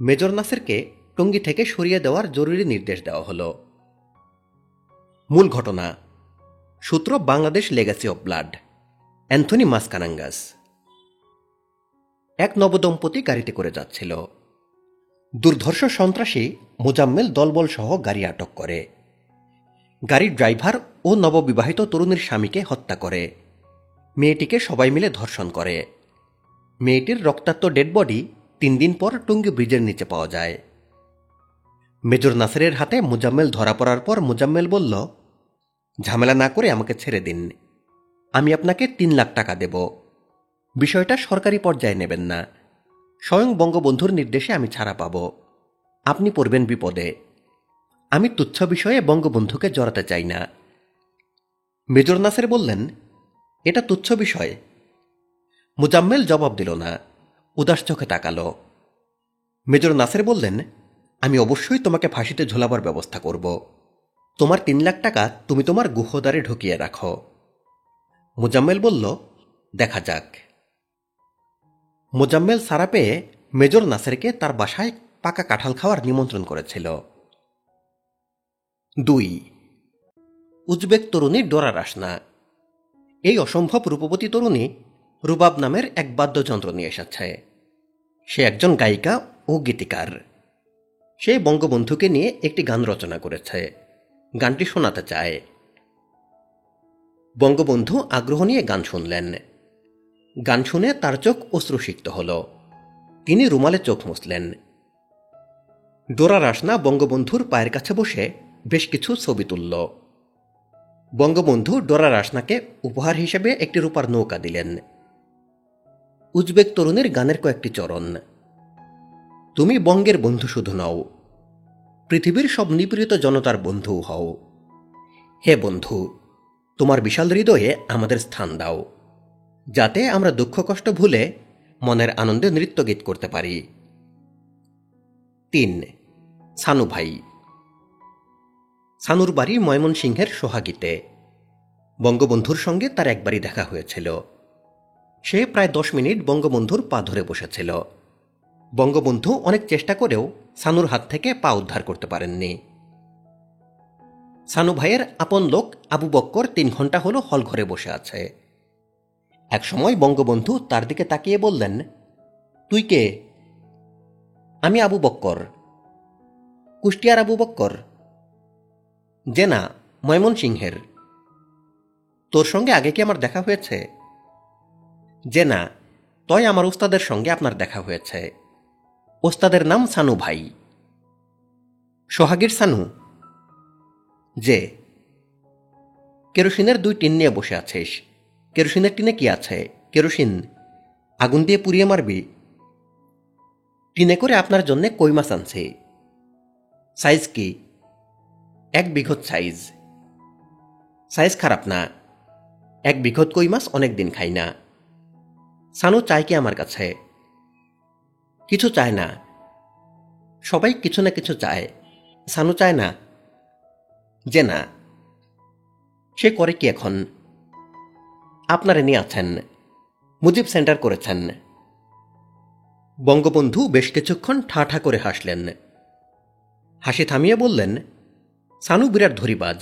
মেজর নাসেরকে টঙ্গী থেকে সরিয়ে দেওয়ার জরুরি নির্দেশ দেওয়া হল। মূল ঘটনা। সূত্র Bangladesh legacy of blood, Anthony Mascarenhas. এক নবদম্পতি গাড়িতে করে যাচ্ছিল। দুর্ধর্ষ সন্ত্রাসী মোজাম্মেল দলবল সহ গাড়ি আটক করে। গাড়ির ড্রাইভার ও নববিবাহিত তরুণীর স্বামীকে হত্যা করে। মেয়েটিকে সবাই মিলে ধর্ষণ করে। মেয়েটির রক্তাক্ত ডেড বডি 3 দিন পর টঙ্গী ব্রিজের নিচে পাওয়া যায়। মেজর নাসেরের হাতে মোজাম্মেল ধরা পড়ার পর মোজাম্মেল বলল, ঝামেলা না করে আমাকে ছেড়ে দিন, আমি আপনাকে 3 লাখ টাকা দেব। বিষয়টা সরকারি পর্যায়ে নেবেন না, স্বয়ং বঙ্গবন্ধুর নির্দেশে আমি ছাড়া পাব, আপনি পড়বেন বিপদে। আমি তুচ্ছ বিষয়ে বঙ্গবন্ধুকে জড়াতে চাই না। মেজর নাসের বললেন, এটা তুচ্ছ বিষয়। মোজাম্মেল জবাব দিল না, উদাস চোখে তাকালো। মেজর নাসের বললেন, আমি অবশ্যই তোমাকে ফাঁসিতে ঝোলাবার ব্যবস্থা করব। তোমার 3 লাখ টাকা তুমি তোমার গুহদ্বারে ঢুকিয়ে রাখো। মোজাম্মেল বলল, দেখা যাক। মোজাম্মেল সারা পেয়ে মেজর নাসেরকে তার বাসায় পাকা কাঁঠাল খাওয়ার নিমন্ত্রণ করেছিল। 2. উজবেক তরুণী ডোরা রাসনা। এই অসম্ভব রূপবতী তরুণী রুবাব নামের এক বাদ্যযন্ত্র নিয়ে এসেছে। সে একজন গায়িকা ও গীতিকার। সে বঙ্গবন্ধুকে নিয়ে একটি গান রচনা করেছে, গানটি শোনাতে চায়। বঙ্গবন্ধু আগ্রহ নিয়ে গান শুনলেন। গান শুনে তার চোখ অশ্রুসিক্ত হল। তিনি রুমালে চোখ মুছলেন। ডোরা রাসনা বঙ্গবন্ধুর পায়ের কাছে বসে বেশ কিছু ছবি তুলল। বঙ্গবন্ধু ডোরা রাসনাকে উপহার হিসেবে একটি রূপার নৌকা দিলেন। উজবেক তরুণীর গানের কয়েকটি চরণ। তুমি বঙ্গের বন্ধু শুধু নও, পৃথিবীর সব নিপীড়িত জনতার বন্ধু হও। হে বন্ধু, তোমার বিশাল হৃদয়ে আমাদের স্থান দাও, যাতে আমরা দুঃখ কষ্ট ভুলে মনের আনন্দে নৃত্যগীত করতে পারি। 3. সানু ভাই। সানুর বাড়ি ময়মনসিংহের সোহাগীতে। বঙ্গবন্ধুর সঙ্গে তার একবারই দেখা হয়েছিল। সে প্রায় 10 মিনিট বঙ্গবন্ধুর পা ধরে বসেছিল। বঙ্গবন্ধু অনেক চেষ্টা করেও সানুর হাত থেকে পা উদ্ধার করতে পারেননি। সানু ভাইয়ের আপন লোক আবু বক্কর 3 ঘন্টা হলো হল ঘরে বসে আছে। একসময় বঙ্গবন্ধু তার দিকে তাকিয়ে বললেন, তুই কে? আমি আবু বক্কর। কুষ্টিয়ার আবু বক্কর? যে না, ময়মনসিংহের। তোর সঙ্গে আগে কি আমার দেখা হয়েছে? যে না, তয় আমার ওস্তাদের সঙ্গে আপনার দেখা হয়েছে। ওস্তাদের নাম সানু ভাই। সোহাগীর সানু? যে। কেরোসিনের 2 টিন নিয়ে বসে আছিস। কেরোসিনের টিনে কি আছে? কেরোসিন। আগুন দিয়ে পুড়িয়ে মারবি? টিনে করে আপনার জন্য কই মাছ আনছি। সাইজ কি? 1 বিঘত সাইজ। সাইজ খারাপ না। 1 বিঘত কই মাছ অনেক দিন খাই না। সানু চায় কি আমার কাছে? কিছু চায় না। সবাই কিছু না কিছু চায়, সানু চায় না। যে না। সে করে কি এখন? আপনারে নিয়ে আছেন, মুজিব সেন্টার করেছেন। বঙ্গবন্ধু বেশ কিছুক্ষণ ঠাঁ ঠাঁ করে হাসলেন। হাসি থামিয়ে বললেন, সানু বিরাট ধরিবাজ,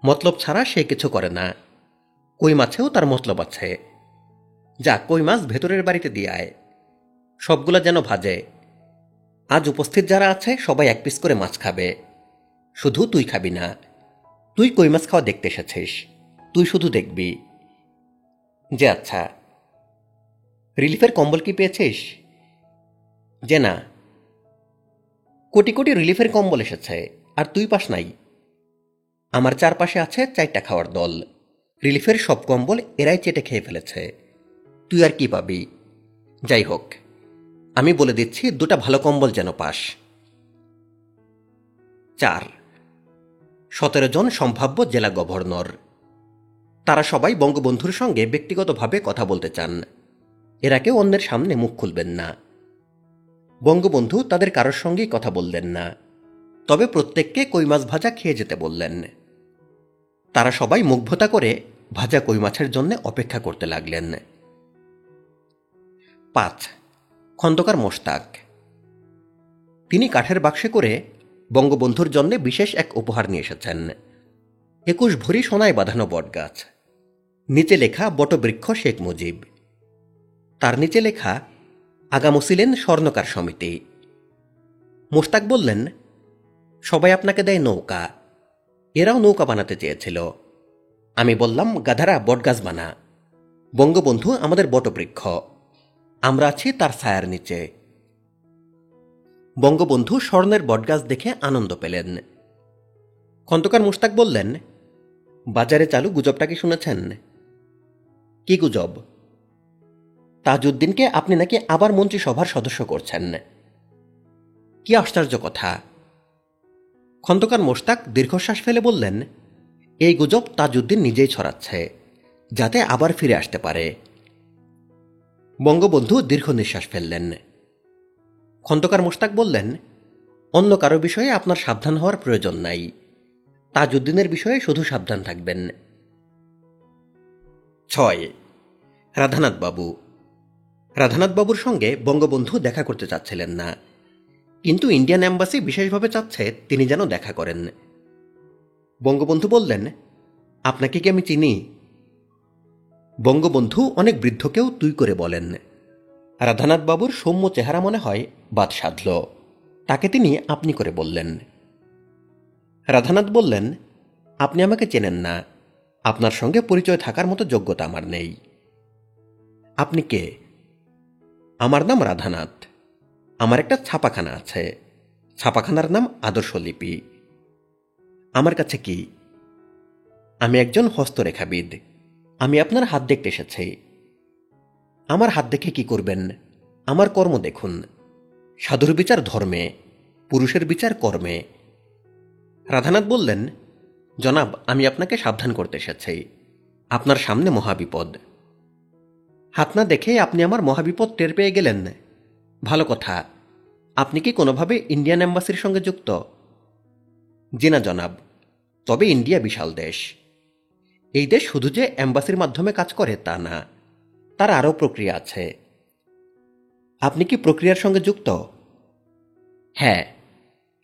মতলব ছাড়া সে কিছু করে না। কই মাছেও তার মতলব আছে। যা, কই মাছ ভেতরের বাড়িতে দিয়ে আয়, সবগুলা যেন ভাজে। আজ উপস্থিত যারা আছে সবাই 1 পিস করে মাছ খাবে, শুধু তুই খাবি না। তুই কই মাছ খাওয়া দেখতে এসেছিস, তুই শুধু দেখবি। যে আচ্ছা। রিলিফের কম্বল কি পেয়েছিস? যে না। কোটি কোটি রিলিফের কম্বল এসেছে, আর তুই পাস নাই। আমার চারপাশে আছে 4টা খাওয়ার দল, রিলিফের সব কম্বল এরাই চেটে খেয়ে ফেলেছে। তুই আর কি পাবি? যাই হোক, আমি বলে দিচ্ছি 2টা ভালো কম্বল যেন পাস। 4. 17 জন সম্ভাব্য জেলা গভর্নর। তারা সবাই বঙ্গবন্ধুর সঙ্গে ব্যক্তিগতভাবে কথা বলতে চান। এরা কেউ অন্যের সামনে মুখ খুলবেন না। বঙ্গবন্ধু তাদের কারোর সঙ্গেই কথা বললেন না, তবে প্রত্যেককে কই মাছ ভাজা খেয়ে যেতে বললেন। তারা সবাই মুখ ভোঁতা করে ভাজা কই মাছের জন্য অপেক্ষা করতে লাগলেন। 5. খন্দকার মোশতাক। তিনি কাঠের বাক্সে করে বঙ্গবন্ধুর জন্য বিশেষ এক উপহার নিয়ে এসেছেন। 21 ভরি সোনায় বাঁধানো বটগাছ, নিচে লেখা বটবৃক্ষ শেখ মুজিব, তার নিচে লেখা আগামী ছিলেন স্বর্ণকার সমিতি। মোশতাক বললেন, সবাই আপনাকে দেয় নৌকা, এরাও নৌকা বানাতে চেয়েছিল। আমি বললাম, গাধারা, বটগাছ বানা। বঙ্গবন্ধু আমাদের বটবৃক্ষ, আমরা আছি তার ছায়ার নিচে। বঙ্গবন্ধু স্বর্ণের বটগাছ দেখে আনন্দ পেলেন। খন্দকার মোশতাক বললেন, বাজারে চালু গুজবটা কি শুনেছেন? কি গুজব? তাজউদ্দিনকে আপনি নাকি আবার মন্ত্রিসভার সদস্য করছেন। কি আশ্চর্য কথা! খন্দকার মোশতাক দীর্ঘশ্বাস ফেলে বললেন, এই গুজব তাজউদ্দিন নিজেই ছড়াচ্ছে, যাতে আবার ফিরে আসতে পারে। বঙ্গবন্ধু দীর্ঘ নিঃশ্বাস ফেললেন। খন্দকার মোশতাক বললেন, অন্য কারো বিষয়ে আপনার সাবধান হওয়ার প্রয়োজন নাই, তাজউদ্দিনের বিষয়ে শুধু সাবধান থাকবেন। 6. রাধানাথ বাবু। রাধানাথ বাবুর সঙ্গে বঙ্গবন্ধু দেখা করতে চাচ্ছিলেন না, কিন্তু ইন্ডিয়ান এম্বাসি বিশেষভাবে চাচ্ছে তিনি যেন দেখা করেন। বঙ্গবন্ধু বললেন, আপনাকে কি আমি চিনি? বঙ্গবন্ধু অনেক বৃদ্ধকেও তুই করে বলেন। রাধানাথ বাবুর সৌম্য চেহারা মনে হয় বাদ সাধল, তাকে তিনি আপনি করে বললেন। রাধানাথ বললেন, আপনি আমাকে চেনেন না, আপনার সঙ্গে পরিচয় থাকার মতো যোগ্যতা আমার নেই। আপনি কে? আমার নাম রাধানাথ। আমার একটা ছাপাখানা আছে, ছাপাখানার নাম আদর্শলিপি। আমার কাছে কি? আমি একজন হস্তরেখাবিদ, আমি আপনার হাত দেখতে এসেছি। আমার হাত দেখে কি করবেন? আমার কর্ম দেখুন। সাধুর বিচার ধর্মে, পুরুষের বিচার কর্মে। রাধানাথ বললেন, জনাব, আমি আপনাকে সাবধান করতে এসেছি, আপনার সামনে মহাবিপদ। হাত না দেখে আপনি আমার মহাবিপদ টের পেয়ে গেলেন? ভালো কথা। আপনি কি কোনোভাবে ইন্ডিয়ান এম্বাসির সঙ্গে যুক্ত? জি না জনাব, তবে ইন্ডিয়া বিশাল দেশ। এই দেশ শুধু যে এম্বাসির মাধ্যমে কাজ করে তা না, তার আরও প্রক্রিয়া আছে। আপনি কি প্রক্রিয়ার সঙ্গে যুক্ত? হ্যাঁ,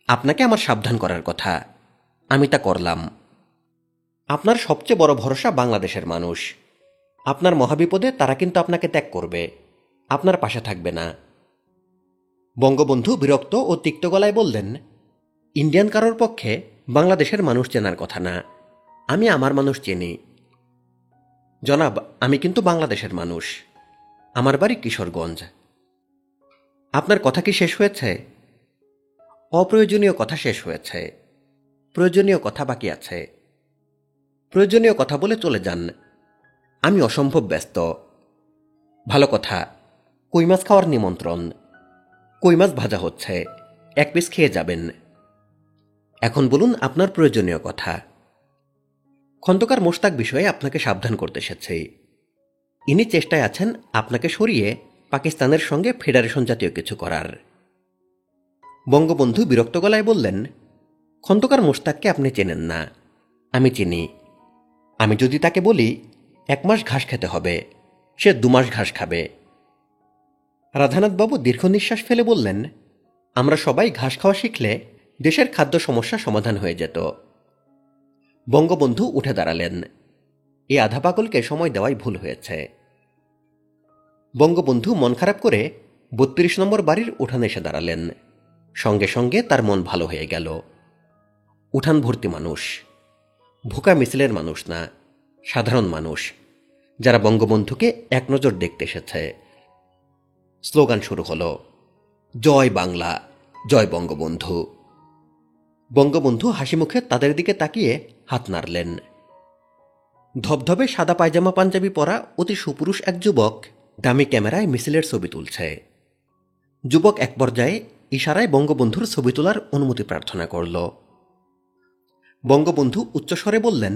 আপনাকে আমার সাবধান করার কথা, আমি তা করলাম। আপনার সবচেয়ে বড় ভরসা বাংলাদেশের মানুষ। আপনার মহাবিপদে তারা কিন্তু আপনাকে ত্যাগ করবে, আপনার পাশে থাকবে না। বঙ্গবন্ধু বিরক্ত ও তিক্ত গলায় বললেন, ইন্ডিয়ান কারোর পক্ষে বাংলাদেশের মানুষ চেনার কথা না, আমি আমার মানুষ চিনি। জনাব, আমি কিন্তু বাংলাদেশের মানুষ, আমার বাড়ি কিশোরগঞ্জ। আপনার কথা কি শেষ হয়েছে? অপ্রয়োজনীয় কথা শেষ হয়েছে, প্রয়োজনীয় কথা বাকি আছে। প্রয়োজনীয় কথা বলে চলে যান, আমি অসম্ভব ব্যস্ত। ভালো কথা, কই মাছ খাওয়ার নিমন্ত্রণ। কই মাছ ভাজা হচ্ছে, এক পিস খেয়ে যাবেন। এখন বলুন আপনার প্রয়োজনীয় কথা। খন্দকার মোশতাক বিষয়ে আপনাকে সাবধান করতে এসেছে। ইনি চেষ্টায় আছেন আপনাকে সরিয়ে পাকিস্তানের সঙ্গে ফেডারেশন জাতীয় কিছু করার। বঙ্গবন্ধু বিরক্ত গলায় বললেন, খন্দকার মোশতাককে আপনি চেনেন না, আমি চিনি। আমি যদি তাকে বলি 1 মাস ঘাস খেতে হবে, সে 2 মাস ঘাস খাবে। রাধানাথ বাবু দীর্ঘ নিঃশ্বাস ফেলে বললেন, আমরা সবাই ঘাস খাওয়া শিখলে দেশের খাদ্য সমস্যা সমাধান হয়ে যেত। বঙ্গবন্ধু উঠে দাঁড়ালেন। এই আধা পাগলকে সময় দেওয়াই ভুল হয়েছে। বঙ্গবন্ধু মন খারাপ করে 32 নম্বর বাড়ির উঠানে এসে দাঁড়ালেন। সঙ্গে সঙ্গে তার মন ভালো হয়ে গেল। উঠান ভর্তি মানুষ, ভুকা মিছিলের মানুষ না, সাধারণ মানুষ, যারা বঙ্গবন্ধুকে এক নজর দেখতে এসেছে। স্লোগান শুরু হলো, জয় বাংলা, জয় বঙ্গবন্ধু। বঙ্গবন্ধু হাসি মুখে তাদের দিকে তাকিয়ে হাত নাড়লেন। ধবধবে সাদা পায়জামা পাঞ্জাবি পরা অতি সুপুরুষ এক যুবক দামি ক্যামেরায় মিছিলের ছবি তুলছে। যুবক এক পর্যায়ে ইশারায় বঙ্গবন্ধুর ছবি তোলার অনুমতি প্রার্থনা করল। বঙ্গবন্ধু উচ্চস্বরে বললেন,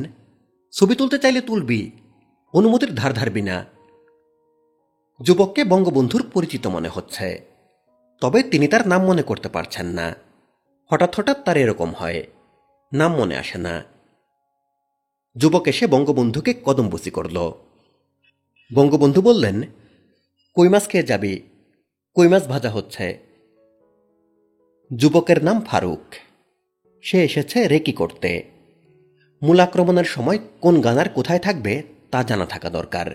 ছবি তুলতে চাইলে তুলবি, অনুমতির ধার ধারবি না। যুবককে বঙ্গবন্ধুর পরিচিত মনে হচ্ছে। তবে তিনি তার নাম মনে করতে পারছেন না। হঠাৎ হঠাৎ তার এরকম হয়, নাম মনে আসে না। যুবক এসে বঙ্গবন্ধুকে কদমবুসি করল। বঙ্গবন্ধু বললেন, কই মাছ খেয়ে যাবি? কই মাছ ভাজা হচ্ছে। যুবকের নাম ফারুক। সে এসেছে রেকি করতে। মূল আক্রমণের সময় কোন গানার কোথায় থাকবে তা জানা থাকা দরকার।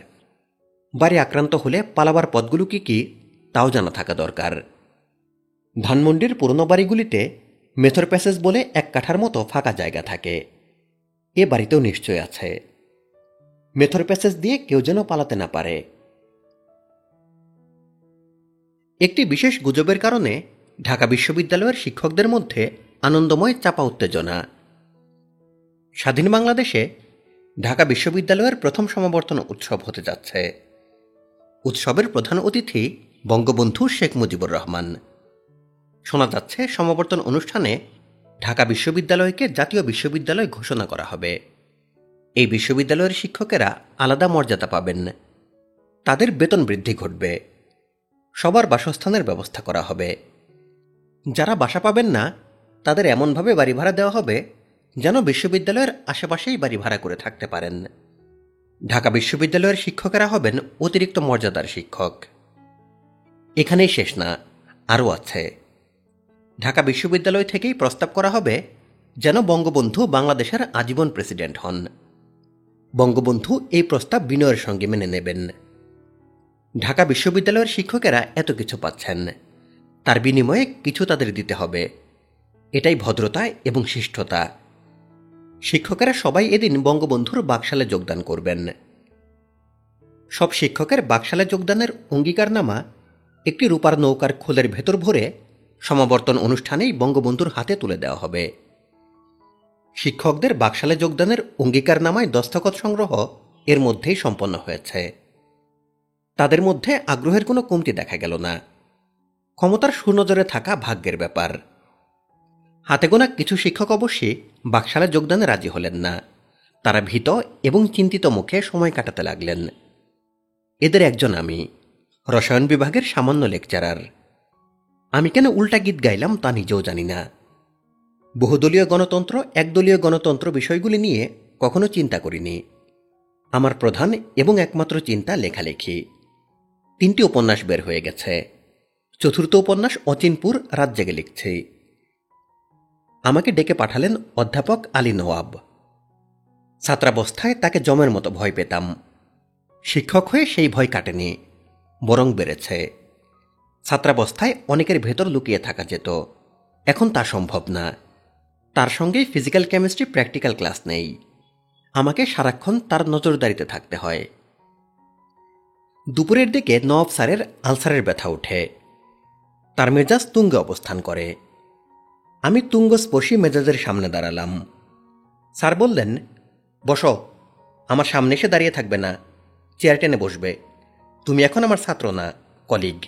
বাড়ি আক্রান্ত হলে পালাবার পথগুলো কি কি তাও জানা থাকা দরকার। ধানমন্ডির পুরনো বাড়িগুলিতে মেথর প্যাসেজ বলে এক কাঠার মতো ফাঁকা জায়গা থাকে। এ বাড়িতেও নিশ্চয় আছে। মেথর প্যাসেজ দিয়ে কেউ যেন পালাতে না পারে। একটি বিশেষ গুজবের কারণে ঢাকা বিশ্ববিদ্যালয়ের শিক্ষকদের মধ্যে আনন্দময় চাপা উত্তেজনা। স্বাধীন বাংলাদেশে ঢাকা বিশ্ববিদ্যালয়ের প্রথম সমাবর্তন উৎসব হতে যাচ্ছে। উৎসবের প্রধান অতিথি বঙ্গবন্ধু শেখ মুজিবুর রহমান। শোনা যাচ্ছে সমাবর্তন অনুষ্ঠানে ঢাকা বিশ্ববিদ্যালয়কে জাতীয় বিশ্ববিদ্যালয় ঘোষণা করা হবে। এই বিশ্ববিদ্যালয়ের শিক্ষকেরা আলাদা মর্যাদা পাবেন। তাদের বেতন বৃদ্ধি ঘটবে। সবার বাসস্থানের ব্যবস্থা করা হবে। যারা বাসা পাবেন না তাদের এমনভাবে বাড়ি ভাড়া দেওয়া হবে যেন বিশ্ববিদ্যালয়ের আশেপাশেই বাড়ি ভাড়া করে থাকতে পারেন। ঢাকা বিশ্ববিদ্যালয়ের শিক্ষকেরা হবেন অতিরিক্ত মর্যাদার শিক্ষক। এখানেই শেষ না, আরও আছে। ঢাকা বিশ্ববিদ্যালয় থেকেই প্রস্তাব করা হবে যেন বঙ্গবন্ধু বাংলাদেশের আজীবন প্রেসিডেন্ট হন। বঙ্গবন্ধু এই প্রস্তাব বিনয়ের সঙ্গে মেনে নেবেন। ঢাকা বিশ্ববিদ্যালয়ের শিক্ষকেরা এত কিছু পাচ্ছেন, তার বিনিময়ে কিছু তাদের দিতে হবে। এটাই ভদ্রতা এবং শিষ্টতা। শিক্ষকেরা সবাই এদিন বঙ্গবন্ধুর বাকশালে যোগদান করবেন। সব শিক্ষকের বাকশালে যোগদানের অঙ্গীকারনামা একটি রূপার নৌকার খোলের ভেতর ভরে সমাবর্তন অনুষ্ঠানেই বঙ্গবন্ধুর হাতে তুলে দেওয়া হবে। শিক্ষকদের বাকশালে যোগদানের অঙ্গীকারনামায় দস্তখত সংগ্রহ এর মধ্যেই সম্পন্ন হয়েছে। তাদের মধ্যে আগ্রহের কোনো কমতি দেখা গেল না। ক্ষমতার সুনজরে থাকা ভাগ্যের ব্যাপার। হাতে গোনা কিছু শিক্ষক অবশ্যই বাকশালে যোগদানে রাজি হলেন না। তারা ভীত এবং চিন্তিত মুখে সময় কাটাতে লাগলেন। এদের একজন আমি, রসায়ন বিভাগের সামান্য লেকচারার। আমি কেন উল্টা গীত গাইলাম তা নিজেও জানি না। বহুদলীয় গণতন্ত্র, একদলীয় গণতন্ত্র বিষয়গুলি নিয়ে কখনো চিন্তা করিনি। আমার প্রধান এবং একমাত্র চিন্তা লেখালেখি। 3টি উপন্যাস বের হয়ে গেছে। 4র্থ উপন্যাস অচিনপুর রাত জেগে লিখছি। আমাকে ডেকে পাঠালেন অধ্যাপক আলী নওয়াব। ছাত্রাবস্থায় তাকে জমের মতো ভয় পেতাম। শিক্ষক হয়ে সেই ভয় কাটেনি, বরং বেড়েছে। ছাত্রাবস্থায় অনেকের ভেতর লুকিয়ে থাকা যেত, এখন তা সম্ভব না। তার সঙ্গেই ফিজিক্যাল কেমিস্ট্রি প্র্যাকটিক্যাল ক্লাস নেই। আমাকে সারাক্ষণ তার নজরদারিতে থাকতে হয়। দুপুরের দিকে নওয়াব স্যারের আলসারের ব্যথা ওঠে। তার মেজাজ তুঙ্গে অবস্থান করে। আমি তুঙ্গস্পর্শী মেজাজের সামনে দাঁড়ালাম। স্যার বললেন, বসো। আমার সামনে এসে দাঁড়িয়ে থাকবে না, চেয়ার টেনে বসবে। তুমি এখন আমার ছাত্র না, কলিগ।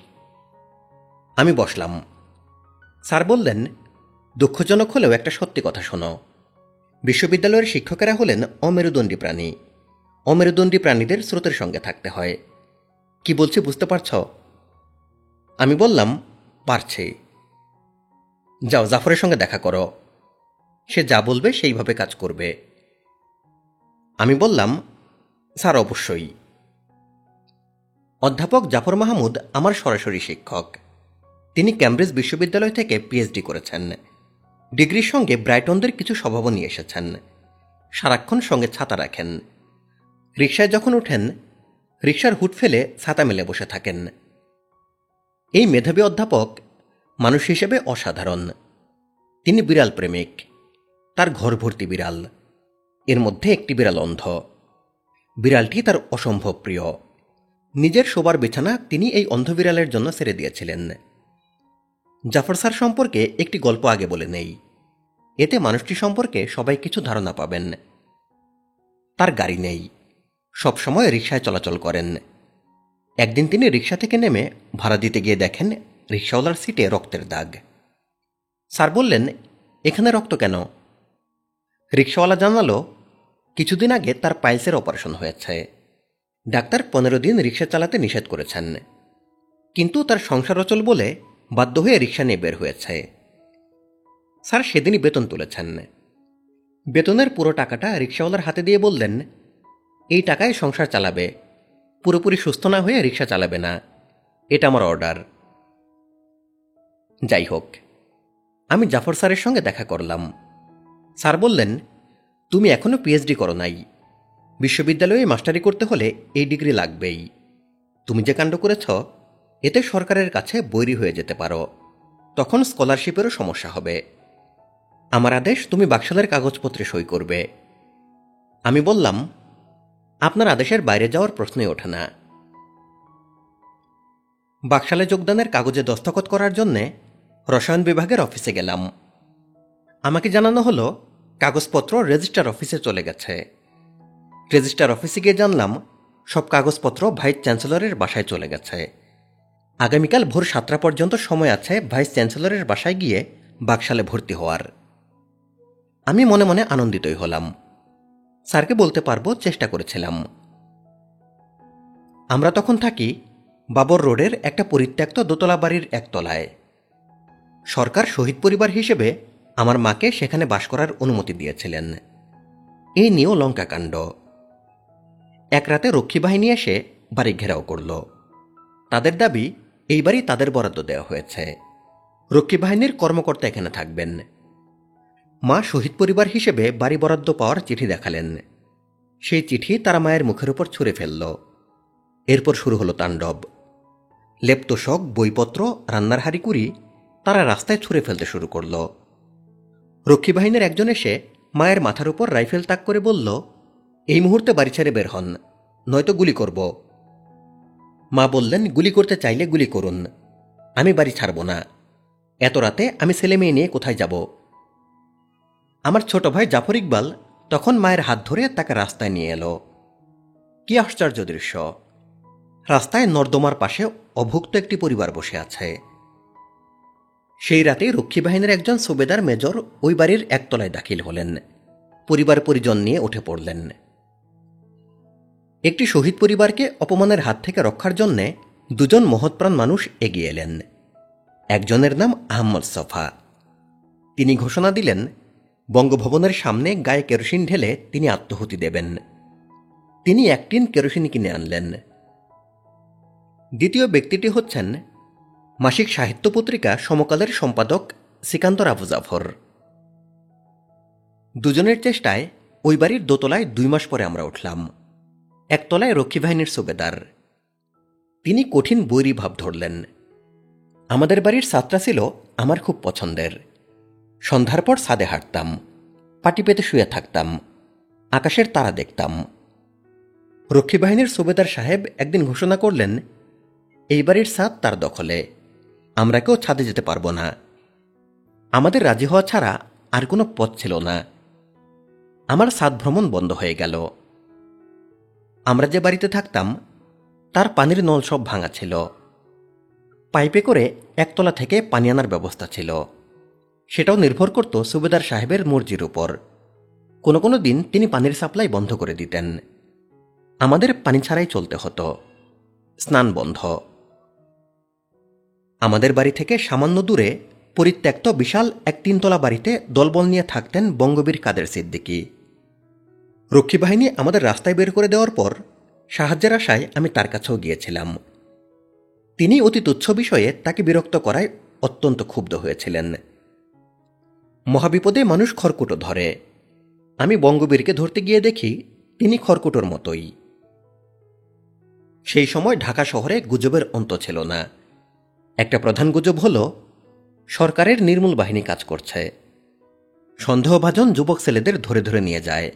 আমি বসলাম। স্যার বললেন, দুঃখজনক হলেও একটা সত্যি কথা শোনো। বিশ্ববিদ্যালয়ের শিক্ষকেরা হলেন অমেরুদণ্ডী প্রাণী। অমেরুদণ্ডী প্রাণীদের স্রোতের সঙ্গে থাকতে হয়। কি বলছি বুঝতে পারছ? আমি বললাম, পারছি। যাও জাফরের সঙ্গে দেখা করো, সে যা বলবে সেইভাবে কাজ করবে। আমি বললাম, স্যার অবশ্যই। অধ্যাপক জাফর মাহমুদ আমার সরাসরি শিক্ষক। তিনি ক্যামব্রিজ বিশ্ববিদ্যালয় থেকে পিএইচডি করেছেন। ডিগ্রির সঙ্গে ব্রাইটনদের কিছু স্বভাবও নিয়ে এসেছেন। সারাক্ষণ সঙ্গে ছাতা রাখেন। রিকশায় যখন ওঠেন, রিকশার হুড ফেলে ছাতা মেলে বসে থাকেন। এই মেধাবী অধ্যাপক মানুষ হিসেবে অসাধারণ। তিনি বিড়াল প্রেমিক। তার ঘর ভর্তি বিড়াল। এর মধ্যে একটি বিড়াল অন্ধ। বিড়ালটি তার অসম্ভব প্রিয়। নিজের শোবার বিছানা তিনি এই অন্ধ বিড়ালের জন্য ছেড়ে দিয়েছিলেন। জাফর স্যার সম্পর্কে একটি গল্প আগে বলে নেই, এতে মানুষটি সম্পর্কে সবাই কিছু ধারণা পাবেন। তার গাড়ি নেই, সবসময় রিকশায় চলাচল করেন। একদিন তিনি রিকশা থেকে নেমে ভাড়া দিতে গিয়ে দেখেন রিকশাওয়ালার সিটে রক্তের দাগ। স্যার বললেন, এখানে রক্ত কেন? রিকশাওয়ালা জানালো, কিছুদিন আগে তার পাইলসের অপারেশন হয়েছে। ডাক্তার 15 দিন রিকশা চালাতে নিষেধ করেছেন, কিন্তু তার সংসার অচল বলে বাধ্য হয়ে রিক্সা নিয়ে বের হয়েছে। স্যার সেদিনই বেতন তুলেছেন। বেতনের পুরো টাকাটা রিক্সাওয়ালার হাতে দিয়ে বললেন, এই টাকায় সংসার চালাবে, পুরোপুরি সুস্থ না হয়ে রিক্সা চালাবে না, এটা আমার অর্ডার। যাই হোক, আমি জাফর স্যারের সঙ্গে দেখা করলাম। স্যার বললেন, তুমি এখনো পিএইচডি করো নাই, বিশ্ববিদ্যালয়ে মাস্টারি করতে হলে এই ডিগ্রি লাগবেই। তুমি যে কাণ্ড করেছ, এতে সরকারের কাছে বৈরী হয়ে যেতে পারো, তখন স্কলারশিপেরও সমস্যা হবে। আমার আদেশ, তুমি বাকশালের কাগজপত্রে সই করবে। আমি বললাম, আপনার আদেশের বাইরে যাওয়ার প্রশ্নই ওঠে না। বাকশালে যোগদানের কাগজে দস্তখত করার জন্যে রসায়ন বিভাগের অফিসে গেলাম। আমাকে জানানো হলো কাগজপত্র রেজিস্ট্রার অফিসে চলে গেছে। রেজিস্ট্রার অফিসে গিয়ে জানলাম সব কাগজপত্র ভাইস চ্যান্সেলরের বাসায় চলে গেছে। আগামীকাল ভোর 7টা পর্যন্ত সময় আছে ভাইস চ্যান্সেলরের বাসায় গিয়ে বাকশালে ভর্তি হওয়ার। আমি মনে মনে আনন্দিতই হলাম। স্যারকে বলতে পারবো চেষ্টা করেছিলাম। আমরা তখন থাকি বাবর রোডের একটা পরিত্যক্ত দোতলা বাড়ির একতলায়। সরকার শহীদ পরিবার হিসেবে আমার মাকে সেখানে বাস করার অনুমতি দিয়েছিলেন। এই নিয়েও লঙ্কাকাণ্ড। এক রাতে রক্ষী বাহিনী এসে বাড়ি ঘেরাও করল। তাদের দাবি এই বাড়ি তাদের বরাদ্দ দেওয়া হয়েছে, রক্ষী বাহিনীর কর্মকর্তা এখানে থাকবেন। মা শহীদ পরিবার হিসেবে বাড়ি বরাদ্দ পাওয়ার চিঠি দেখালেন। সেই চিঠি তারা মায়ের মুখের উপর ছুঁড়ে ফেলল। এরপর শুরু হলো তাণ্ডব। লেপতোষক, বইপত্র, রান্নার হাঁড়িকুড়ি তারা রাস্তায় ছুঁড়ে ফেলতে শুরু করল। রক্ষী বাহিনীর একজন এসে মায়ের মাথার উপর রাইফেল তাক করে বলল, এই মুহূর্তে বাড়ি ছেড়ে বের হন, নয়তো গুলি করব। মা বললেন, গুলি করতে চাইলে গুলি করুন, আমি বাড়ি ছাড়ব না। এত রাতে আমি ছেলে মেয়ে নিয়ে কোথায় যাব? আমার ছোট ভাই জাফর ইকবাল তখন মায়ের হাত ধরে তাকে রাস্তায় নিয়ে এলো। কি আশ্চর্য দৃশ্য! রাস্তায় নর্দমার পাশে অভুক্ত একটি পরিবার বসে আছে। সেই রাতে রক্ষী বাহিনীর একজন সুবেদার মেজর ওই বাড়ির একতলায় দাখিল হলেন, পরিবার পরিজন নিয়ে উঠে পড়লেন। একটি শহীদ পরিবারকে অপমানের হাত থেকে রক্ষার জন্যে দুজন মহৎপ্রাণ মানুষ এগিয়ে এলেন। একজনের নাম আহমদ সফা। তিনি ঘোষণা দিলেন, বঙ্গভবনের সামনে গায়ে কেরোসিন ঢেলে তিনি আত্মহুতি দেবেন। তিনি 1 টিন কেরোসিন কিনে আনলেন। দ্বিতীয় ব্যক্তিটি হচ্ছেন মাসিক সাহিত্য পত্রিকা সমকালের সম্পাদক সিকান্দর আবু জাফর। দুজনের চেষ্টায় ওই বাড়ির দোতলায় 2 মাস পরে আমরা উঠলাম। একতলায় রক্ষী বাহিনীর সুবেদার। তিনি কঠিন বৈরী ভাব ধরলেন। আমাদের বাড়ির ছাদটা ছিল আমার খুব পছন্দের। সন্ধ্যার পর ছাদে হাঁটতাম, পাটি পেতে শুয়ে থাকতাম, আকাশের তারা দেখতাম। রক্ষী বাহিনীর সুবেদার সাহেব একদিন ঘোষণা করলেন, এই বাড়ির ছাদ তার দখলে, আমরা কেউ ছাদে যেতে পারবো না। আমাদের রাজি হওয়া ছাড়া আর কোনো পথ ছিল না। আমার ছাদ ভ্রমণ বন্ধ হয়ে গেল। আমরা যে বাড়িতে থাকতাম তার পানির নল সব ভাঙা ছিল। পাইপে করে একতলা থেকে পানি আনার ব্যবস্থা ছিল। সেটাও নির্ভর করত সুবেদার সাহেবের মর্জির উপর। কোনো কোনো দিন তিনি পানির সাপ্লাই বন্ধ করে দিতেন। আমাদের পানি ছাড়াই চলতে হতো, স্নান বন্ধ। আমাদের বাড়ি থেকে সামান্য দূরে পরিত্যক্ত বিশাল এক 3তলা বাড়িতে দলবল নিয়ে থাকতেন বঙ্গবীর কাদের সিদ্দিকী। রক্ষী বাহিনী আমাদের রাস্তায় বের করে দেওয়ার পর সাহায্যের আশায় আমি তার কাছেও গিয়েছিলাম। তিনি অতি তুচ্ছ বিষয়ে তাকে বিরক্ত করায় অত্যন্ত ক্ষুব্ধ হয়েছিলেন। মহাবিপদে মানুষ খড়কুটো ধরে। আমি বঙ্গবীরকে ধরতে গিয়ে দেখি তিনি খড়কুটোর মতোই। সেই সময় ঢাকা শহরে গুজবের অন্ত ছিল না। একটা প্রধান গুজব হল সরকারের নির্মূল বাহিনী কাজ করছে। সন্দেহভাজন যুবক ছেলেদের ধরে ধরে নিয়ে যায়,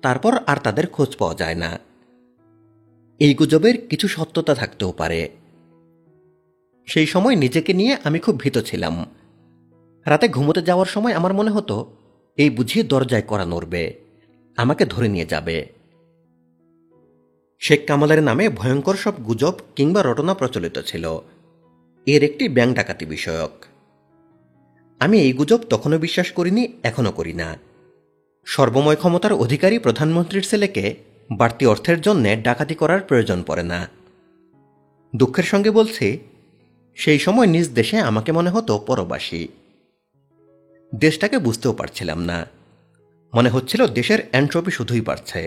তারপর আর তাদের খোঁজ পাওয়া যায় না। এই গুজবের কিছু সত্যতা থাকতেও পারে। সেই সময় নিজেকে নিয়ে আমি খুব ভীত ছিলাম। রাতে ঘুমোতে যাওয়ার সময় আমার মনে হতো, এই বুঝিয়ে দরজায় কড়া নড়বে, আমাকে ধরে নিয়ে যাবে। শেখ কামালের নামে ভয়ঙ্কর সব গুজব কিংবা রটনা প্রচলিত ছিল। এর একটি ব্যাংক ডাকাতি বিষয়ক। আমি এই গুজব তখনও বিশ্বাস করিনি, এখনও করি না। সর্বময় ক্ষমতার অধিকারী প্রধানমন্ত্রীর ছেলেকে বাড়তি অর্থের জন্য ডাকাতি করার প্রয়োজন পড়ে না। দুঃখের সঙ্গে বলছি, সেই সময় নিজ দেশে আমাকে মনে হতো পরবাসী। দেশটাকে বুঝতেও পারছিলাম না, মনে হচ্ছিল দেশের এন্ট্রপি শুধুই বাড়ছে।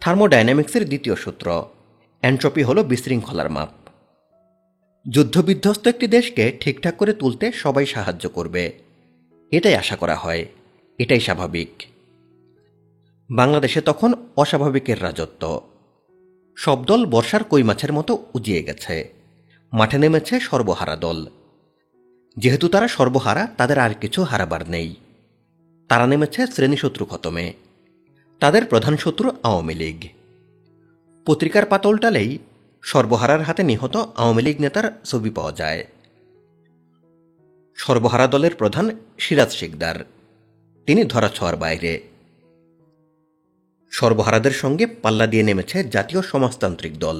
থার্মোডাইনামিক্সের দ্বিতীয় সূত্র, এন্ট্রপি হল বিশৃঙ্খলার মাপ। যুদ্ধবিধ্বস্ত একটি দেশকে ঠিকঠাক করে তুলতে সবাই সাহায্য করবে, এটাই আশা করা হয়, এটাই স্বাভাবিক। বাংলাদেশে তখন অস্বাভাবিকের রাজত্ব। সব দল বর্ষার কই মাছের মতো উজিয়ে গেছে, মাঠে নেমেছে সর্বহারা দল। যেহেতু তারা সর্বহারা, তাদের আর কিছু হারাবার নেই। তারা নেমেছে শ্রেণীশত্রু খতমে। তাদের প্রধান শত্রু আওয়ামী লীগ। পত্রিকার পাতা উল্টালেই সর্বহারার হাতে নিহত আওয়ামী লীগ নেতার ছবি পাওয়া যায়। সর্বহারা দলের প্রধান সিরাজ শিকদার, তিনি ধরাছোঁয়ার বাইরে। সর্বহারাদের সঙ্গে পাল্লা দিয়ে নেমেছে জাতীয় সমাজতান্ত্রিক দল।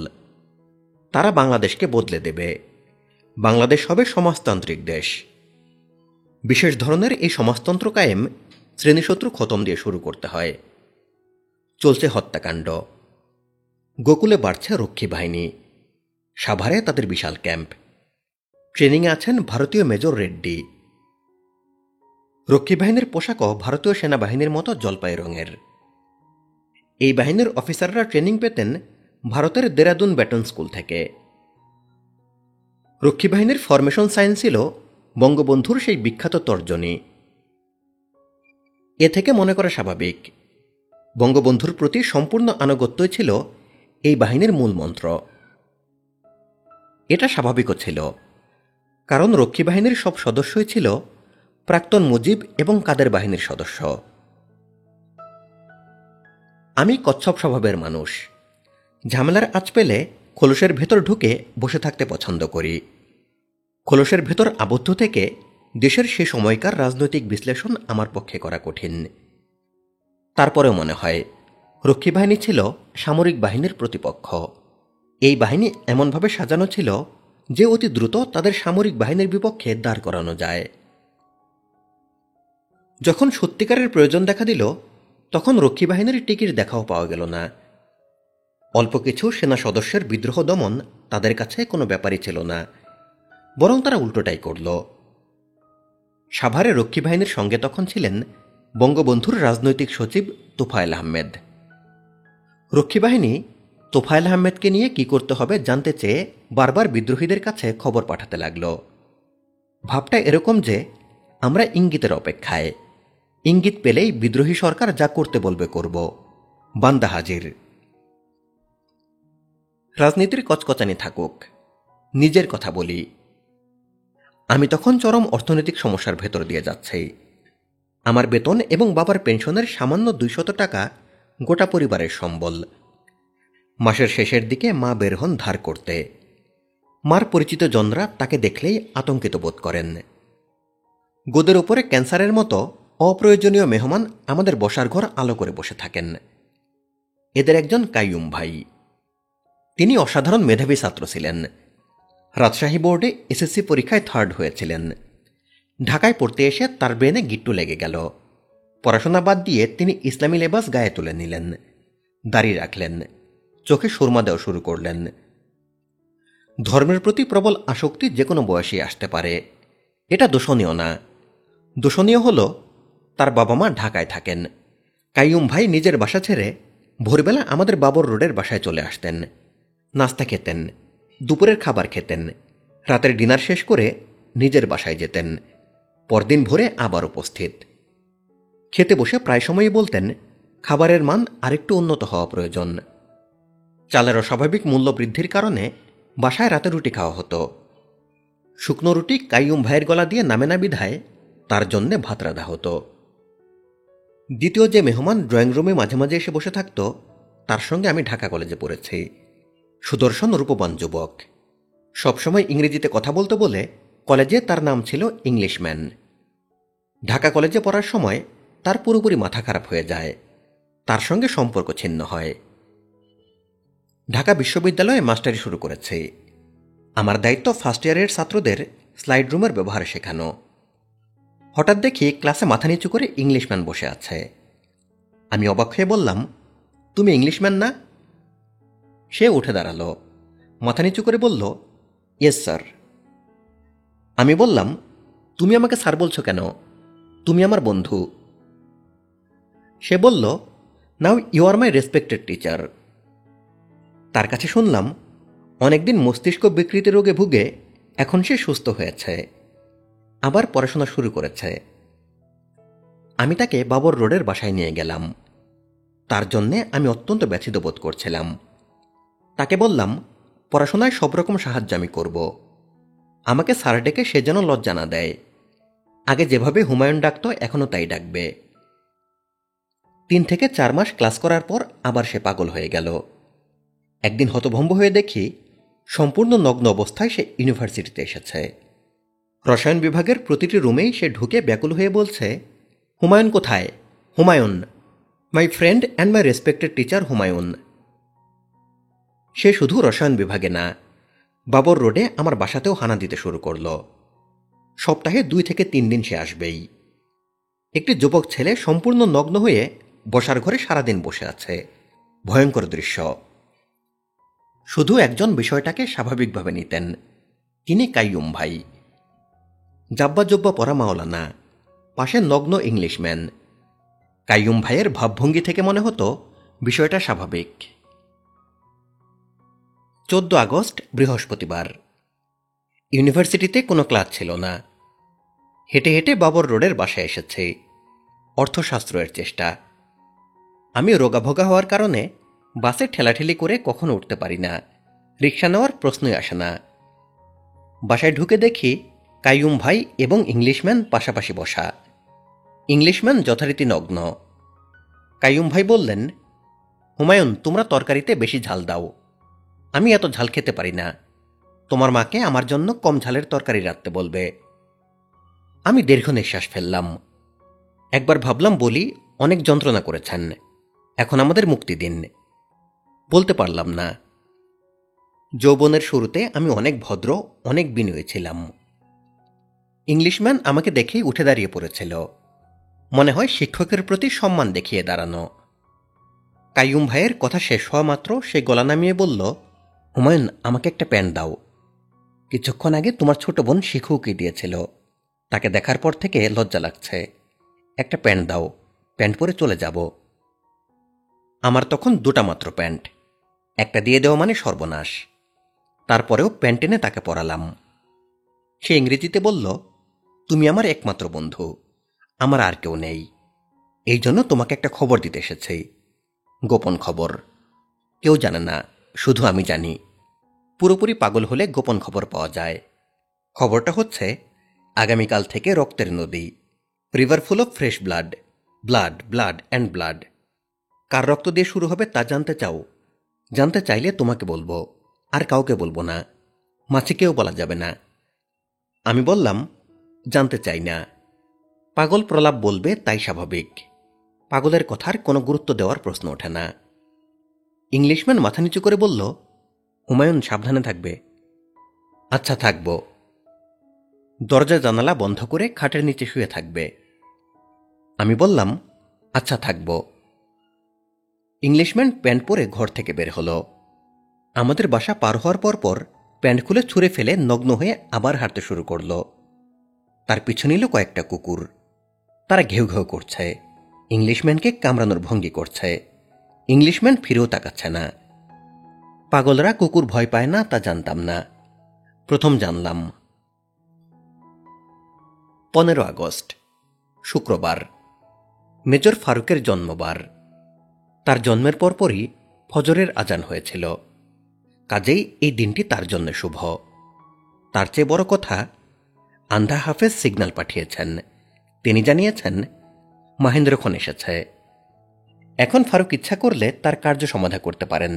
তারা বাংলাদেশকে বদলে দেবে, বাংলাদেশ হবে সমাজতান্ত্রিক দেশ। বিশেষ ধরনের এই সমাজতন্ত্র কায়েম শ্রেণীশত্রু খতম দিয়ে শুরু করতে হয়। চলছে হত্যাকাণ্ড। গোকুলে বাড়ছে রক্ষী বাহিনী, সাভারে তাদের বিশাল ক্যাম্প। ট্রেনিংয়ে আছেন ভারতীয় মেজর রেড্ডি। রক্ষী বাহিনীর পোশাকও ভারতীয় সেনাবাহিনীর মতো জলপাই রঙের। এই বাহিনীর অফিসাররা ট্রেনিং পেতেন ভারতের দেরাদুন ব্যাটন স্কুল থেকে। রক্ষী বাহিনীর ফরমেশন সাইন ছিল বঙ্গবন্ধুর সেই বিখ্যাত তর্জনী। এ থেকে মনে করা স্বাভাবিক, বঙ্গবন্ধুর প্রতি সম্পূর্ণ আনুগত্যই ছিল এই বাহিনীর মূল মন্ত্র। এটা স্বাভাবিকও ছিল, কারণ রক্ষী বাহিনীর সব সদস্যই ছিল প্রাক্তন মুজিব এবং কাদের বাহিনীর সদস্য। আমি কচ্ছপ স্বভাবের মানুষ। ঝামেলার আঁচ পেলে খোলসের ভেতর ঢুকে বসে থাকতে পছন্দ করি। খোলসের ভেতর আবদ্ধ থেকে দেশের সে সময়কার রাজনৈতিক বিশ্লেষণ আমার পক্ষে করা কঠিন। তারপরেও মনে হয় রক্ষী বাহিনী ছিল সামরিক বাহিনীর প্রতিপক্ষ। এই বাহিনী এমনভাবে সাজানো ছিল যে অতি দ্রুত তাদের সামরিক বাহিনীর বিপক্ষে দাঁড় করানো যায়। যখন সত্যিকারের প্রয়োজন দেখা দিল, তখন রক্ষী বাহিনীর টিকিট দেখাও পাওয়া গেল না। অল্প কিছু সেনা সদস্যের বিদ্রোহ দমন তাদের কাছে কোনো ব্যাপারই ছিল না, বরং তারা উল্টোটাই করল। সাভারে রক্ষী বাহিনীর সঙ্গে তখন ছিলেন বঙ্গবন্ধুর রাজনৈতিক সচিব তোফায়েল আহমেদ। রক্ষী বাহিনী তোফায়েল আহমেদকে নিয়ে কি করতে হবে জানতে চেয়ে বারবার বিদ্রোহীদের কাছে খবর পাঠাতে লাগল। ভাবটা এরকম যে আমরা ইঙ্গিতের অপেক্ষায়, ইঙ্গিত পেলেই বিদ্রোহী সরকার যা করতে বলবে করব, বান্দা হাজির। রাজনীতির কচকচানি থাকুক, নিজের কথা বলি। আমি তখন চরম অর্থনৈতিক সমস্যার ভেতর দিয়ে যাচ্ছি। আমার বেতন এবং বাবার পেনশনের সামান্য 200 টাকা গোটা পরিবারের সম্বল। মাসের শেষের দিকে মা বের হন ধার করতে। মার পরিচিত জনরা তাকে দেখলেই আতঙ্কিত বোধ করেন। গোদের উপরে ক্যান্সারের মতো অপ্রয়োজনীয় মেহমান আমাদের বসার ঘর আলো করে বসে থাকেন। এদের একজন কাইয়ুম ভাই। তিনি অসাধারণ মেধাবী ছাত্র ছিলেন। রাজশাহী বোর্ডে এসএসসি পরীক্ষায় 3rd হয়েছিলেন। ঢাকায় পড়তে এসে তার ব্রেনে গিট্টু লেগে গেল। পড়াশোনা বাদ দিয়ে তিনি ইসলামী লেবাস গায়ে তুলে নিলেন, দাড়ি রাখলেন, চোখে সুরমা দেওয়া শুরু করলেন। ধর্মের প্রতি প্রবল আসক্তি যে কোনো বয়সেই আসতে পারে, এটা দোষণীয় না। দোষণীয় হল তার বাবা মা ঢাকায় থাকেন। কাইয়ুম ভাই নিজের বাসা ছেড়ে ভোরবেলা আমাদের বাবর রোডের বাসায় চলে আসতেন। নাস্তা খেতেন, দুপুরের খাবার খেতেন, রাতের ডিনার শেষ করে নিজের বাসায় যেতেন, পরদিন ভোরে আবার উপস্থিত। খেতে বসে প্রায় সময়ই বলতেন খাবারের মান আরেকটু উন্নত হওয়া প্রয়োজন। চালের অস্বাভাবিক মূল্য বৃদ্ধির কারণে বাসায় রাতে রুটি খাওয়া হতো। শুকনো রুটি কাইয়ুম ভাইয়ের গলা দিয়ে নামে না বিধায় তার জন্যে ভাত রাঁধা হতো। দ্বিতীয় যে মেহমান ড্রয়িং রুমে মাঝে মাঝে এসে বসে থাকত, তার সঙ্গে আমি ঢাকা কলেজে পড়েছি। সুদর্শন রূপবান যুবক, সবসময় ইংরেজিতে কথা বলতে বলে কলেজে তার নাম ছিল ইংলিশম্যান। ঢাকা কলেজে পড়ার সময় তার পুরোপুরি মাথা খারাপ হয়ে যায়, তার সঙ্গে সম্পর্ক ছিন্ন হয়। ঢাকা বিশ্ববিদ্যালয়ে মাস্টারি শুরু করেছে। আমার দায়িত্ব ফার্স্ট ইয়ারের ছাত্রদের স্লাইড রুমের ব্যবহার শেখানো। হঠাৎ দেখি ক্লাসে মাথা নিচু করে ইংলিশম্যান বসে আছে। আমি অবাক হয়ে বললাম, তুমি ইংলিশম্যান না? সে উঠে দাঁড়ালো, মাথা নিচু করে বলল, ইয়েস স্যার। আমি বললাম, তুমি আমাকে স্যার বলছো কেন? তুমি আমার বন্ধু। সে বলল, now you are my respected teacher. তার কাছে শুনলাম অনেকদিন মস্তিষ্ক বিকৃতি রোগে ভুগে এখন সে সুস্থ হয়েছে, আবার পড়াশোনা শুরু করেছে। আমি তাকে বাবর রোডের বাসায় নিয়ে গেলাম। তার জন্যে আমি অত্যন্ত ব্যথিত বোধ করছিলাম। তাকে বললাম, পড়াশোনায় সব রকম সাহায্য আমি করব। আমাকে স্যার ডেকে সে যেন লজ্জা না দেয়। আগে যেভাবে হুমায়ুন ডাকত এখনও তাই ডাকবে। 3 থেকে 4 মাস ক্লাস করার পর আবার সে পাগল হয়ে গেল। একদিন হতভম্ব হয়ে দেখি সম্পূর্ণ নগ্ন অবস্থায় সে ইউনিভার্সিটিতে এসেছে। রসায়ন বিভাগের প্রতিটি রুমেই সে ঢুকে ব্যাকুল হয়ে বলছে, হুমায়ুন কোথায়? Humayun, my friend and my respected teacher Humayun. সে শুধু রসায়ন বিভাগে না, বাবর রোডে আমার বাসাতেও হানা দিতে শুরু করল। সপ্তাহে 2 থেকে 3 দিন সে আসবেই। একটি যুবক ছেলে সম্পূর্ণ নগ্ন হয়ে বসার ঘরে সারাদিন বসে আছে। ভয়ঙ্কর দৃশ্য। শুধু একজন বিষয়টাকে স্বাভাবিকভাবে নিতেন, তিনি কাইয়ুম ভাই। জাব্বা জব্বা পরা মাওলানা, পাশে নগ্ন ইংলিশম্যান। কাইয়ুম ভাইয়ের ভাবভঙ্গি থেকে মনে হতো বিষয়টা স্বাভাবিক। 14 আগস্ট বৃহস্পতিবার। ইউনিভার্সিটিতে কোনো ক্লাস ছিল না। হেঁটে হেঁটে বাবর রোডের বাসায় এসেছে। অর্থশাস্ত্রের চেষ্টা। আমি রোগাভোগা হওয়ার কারণে বাসে ঠেলাঠেলি করে কখনো উঠতে পারি না, রিক্সা নেওয়ার প্রশ্নই আসে না। বাসায় ঢুকে দেখি কাইয়ুম ভাই এবং ইংলিশম্যান পাশাপাশি বসা। ইংলিশম্যান যথারীতি নগ্ন। কাইয়ুম ভাই বললেন, হুমায়ুন, তোমরা তরকারিতে বেশি ঝাল দাও। আমি এত ঝাল খেতে পারি না। তোমার মাকে আমার জন্য কম ঝালের তরকারি রাখতে বলবে। আমি দীর্ঘ নিঃশ্বাস ফেললাম। একবার ভাবলাম বলি, অনেক যন্ত্রণা করেছেন, এখন আমাদের মুক্তি দিন। বলতে পারলাম না। যৌবনের শুরুতে আমি অনেক ভদ্র, অনেক বিনয়ী ছিলাম। ইংলিশম্যান আমাকে দেখেই উঠে দাঁড়িয়ে পড়েছিল। মনে হয় শিক্ষকের প্রতি সম্মান দেখিয়ে দাঁড়ানো। কাইয়ুম ভাইয়ের কথা শেষ হওয়া মাত্র সে গলা নামিয়ে বলল, হুমায়ুন, আমাকে একটা প্যান্ট দাও। কিছুক্ষণ আগে তোমার ছোট বোন শিখুকে দিয়েছিল, তাকে দেখার পর থেকে লজ্জা লাগছে। একটা প্যান্ট দাও, প্যান্ট পরে চলে যাব। আমার তখন 2টা মাত্র প্যান্ট, একটা দিয়ে দেওয়া মানে সর্বনাশ। তারপরেও প্যান্ট এনে তাকে পরালাম। সে ইংরেজিতে বলল, তুমি আমার একমাত্র বন্ধু, আমার আর কেউ নেই। এই জন্য তোমাকে একটা খবর দিতে এসেছি। গোপন খবর, কেউ জানে না, শুধু আমি জানি। পুরোপুরি পাগল হলে গোপন খবর পাওয়া যায়। খবরটা হচ্ছে, আগামীকাল থেকে রক্তের নদী, river full of fresh blood, blood blood and blood. কার রক্ত দিয়ে শুরু হবে তা জানতে চাও? জানতে চাইলে তোমাকে বলবো, আর কাউকে বলবো না, মাছিকেও বলা যাবে না। আমি বললাম, জানতে চাই না। পাগল প্রলাপ বলবে তাই স্বাভাবিক। পাগলের কথার কোনো গুরুত্ব দেওয়ার প্রশ্ন ওঠে না। ইংলিশম্যান মাথা নিচু করে বলল, হুমায়ুন, সাবধানে থাকবে। আচ্ছা, থাকব। দরজা জানালা বন্ধ করে খাটের নিচে শুয়ে থাকবে। আমি বললাম, আচ্ছা, থাকব। ইংলিশম্যান প্যান্ট পরে ঘর থেকে বের হলো। আমাদের বাসা পার হওয়ার পর প্যান্ট খুলে ছুঁড়ে ফেলে নগ্ন হয়ে আবার হাঁটতে শুরু করল। তার পিছু নিল কয়েকটা কুকুর। তারা ঘেউ ঘেউ করছে, ইংলিশম্যানকে কামড়ানোর ভঙ্গি করছে। ইংলিশম্যান ফিরেও তাকাচ্ছে না। পাগলরা কুকুর ভয় পায় না তা জানতাম না, প্রথম জানলাম। 15 আগস্ট শুক্রবার। মেজর ফারুকের জন্মবার। তার জন্মের পরপরই ফজরের আজান হয়েছিল, কাজেই এই দিনটি তার জন্য শুভ। তার চেয়ে বড় কথা, আন্ধা হাফেজ সিগন্যাল পাঠিয়েছেন। তিনি জানিয়েছেন মহেন্দ্রক্ষণ এসেছে। এখন ফারুক ইচ্ছা করলে তার কার্য সমাধা করতে পারেন।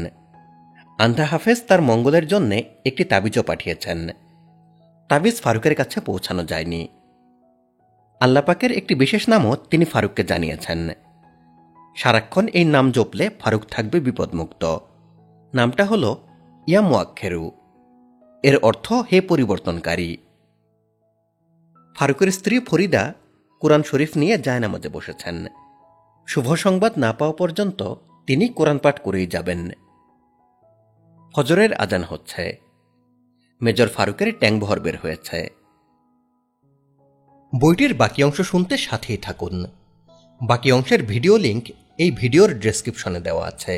আন্ধা হাফেজ তার মঙ্গলের জন্যে একটি তাবিজও পাঠিয়েছেন। তাবিজ ফারুকের কাছে পৌঁছানো যায়নি। আল্লাপাকের একটি বিশেষ নামও তিনি ফারুককে জানিয়েছেন। সারাক্ষণ এই নাম জপলে ফারুক থাকবে বিপদমুক্ত। নামটা হল ইয়া মুআক্খেরু। এর অর্থ হে পরিবর্তনকারী। ফারুকের স্ত্রী ফরিদা কোরআন শরীফ নিয়ে জায়নামাজে বসেছেন। শুভ সংবাদ না পাওয়া পর্যন্ত তিনি কোরআন পাঠ করেই যাবেন। ফজরের আজান হচ্ছে। মেজর ফারুকের ট্যাঙ্কবহর বের হয়েছে। বইটির বাকি অংশ শুনতে সাথেই থাকুন। বাকি অংশের ভিডিও লিংক এই ভিডিওর ডেসক্রিপশনে দেওয়া আছে।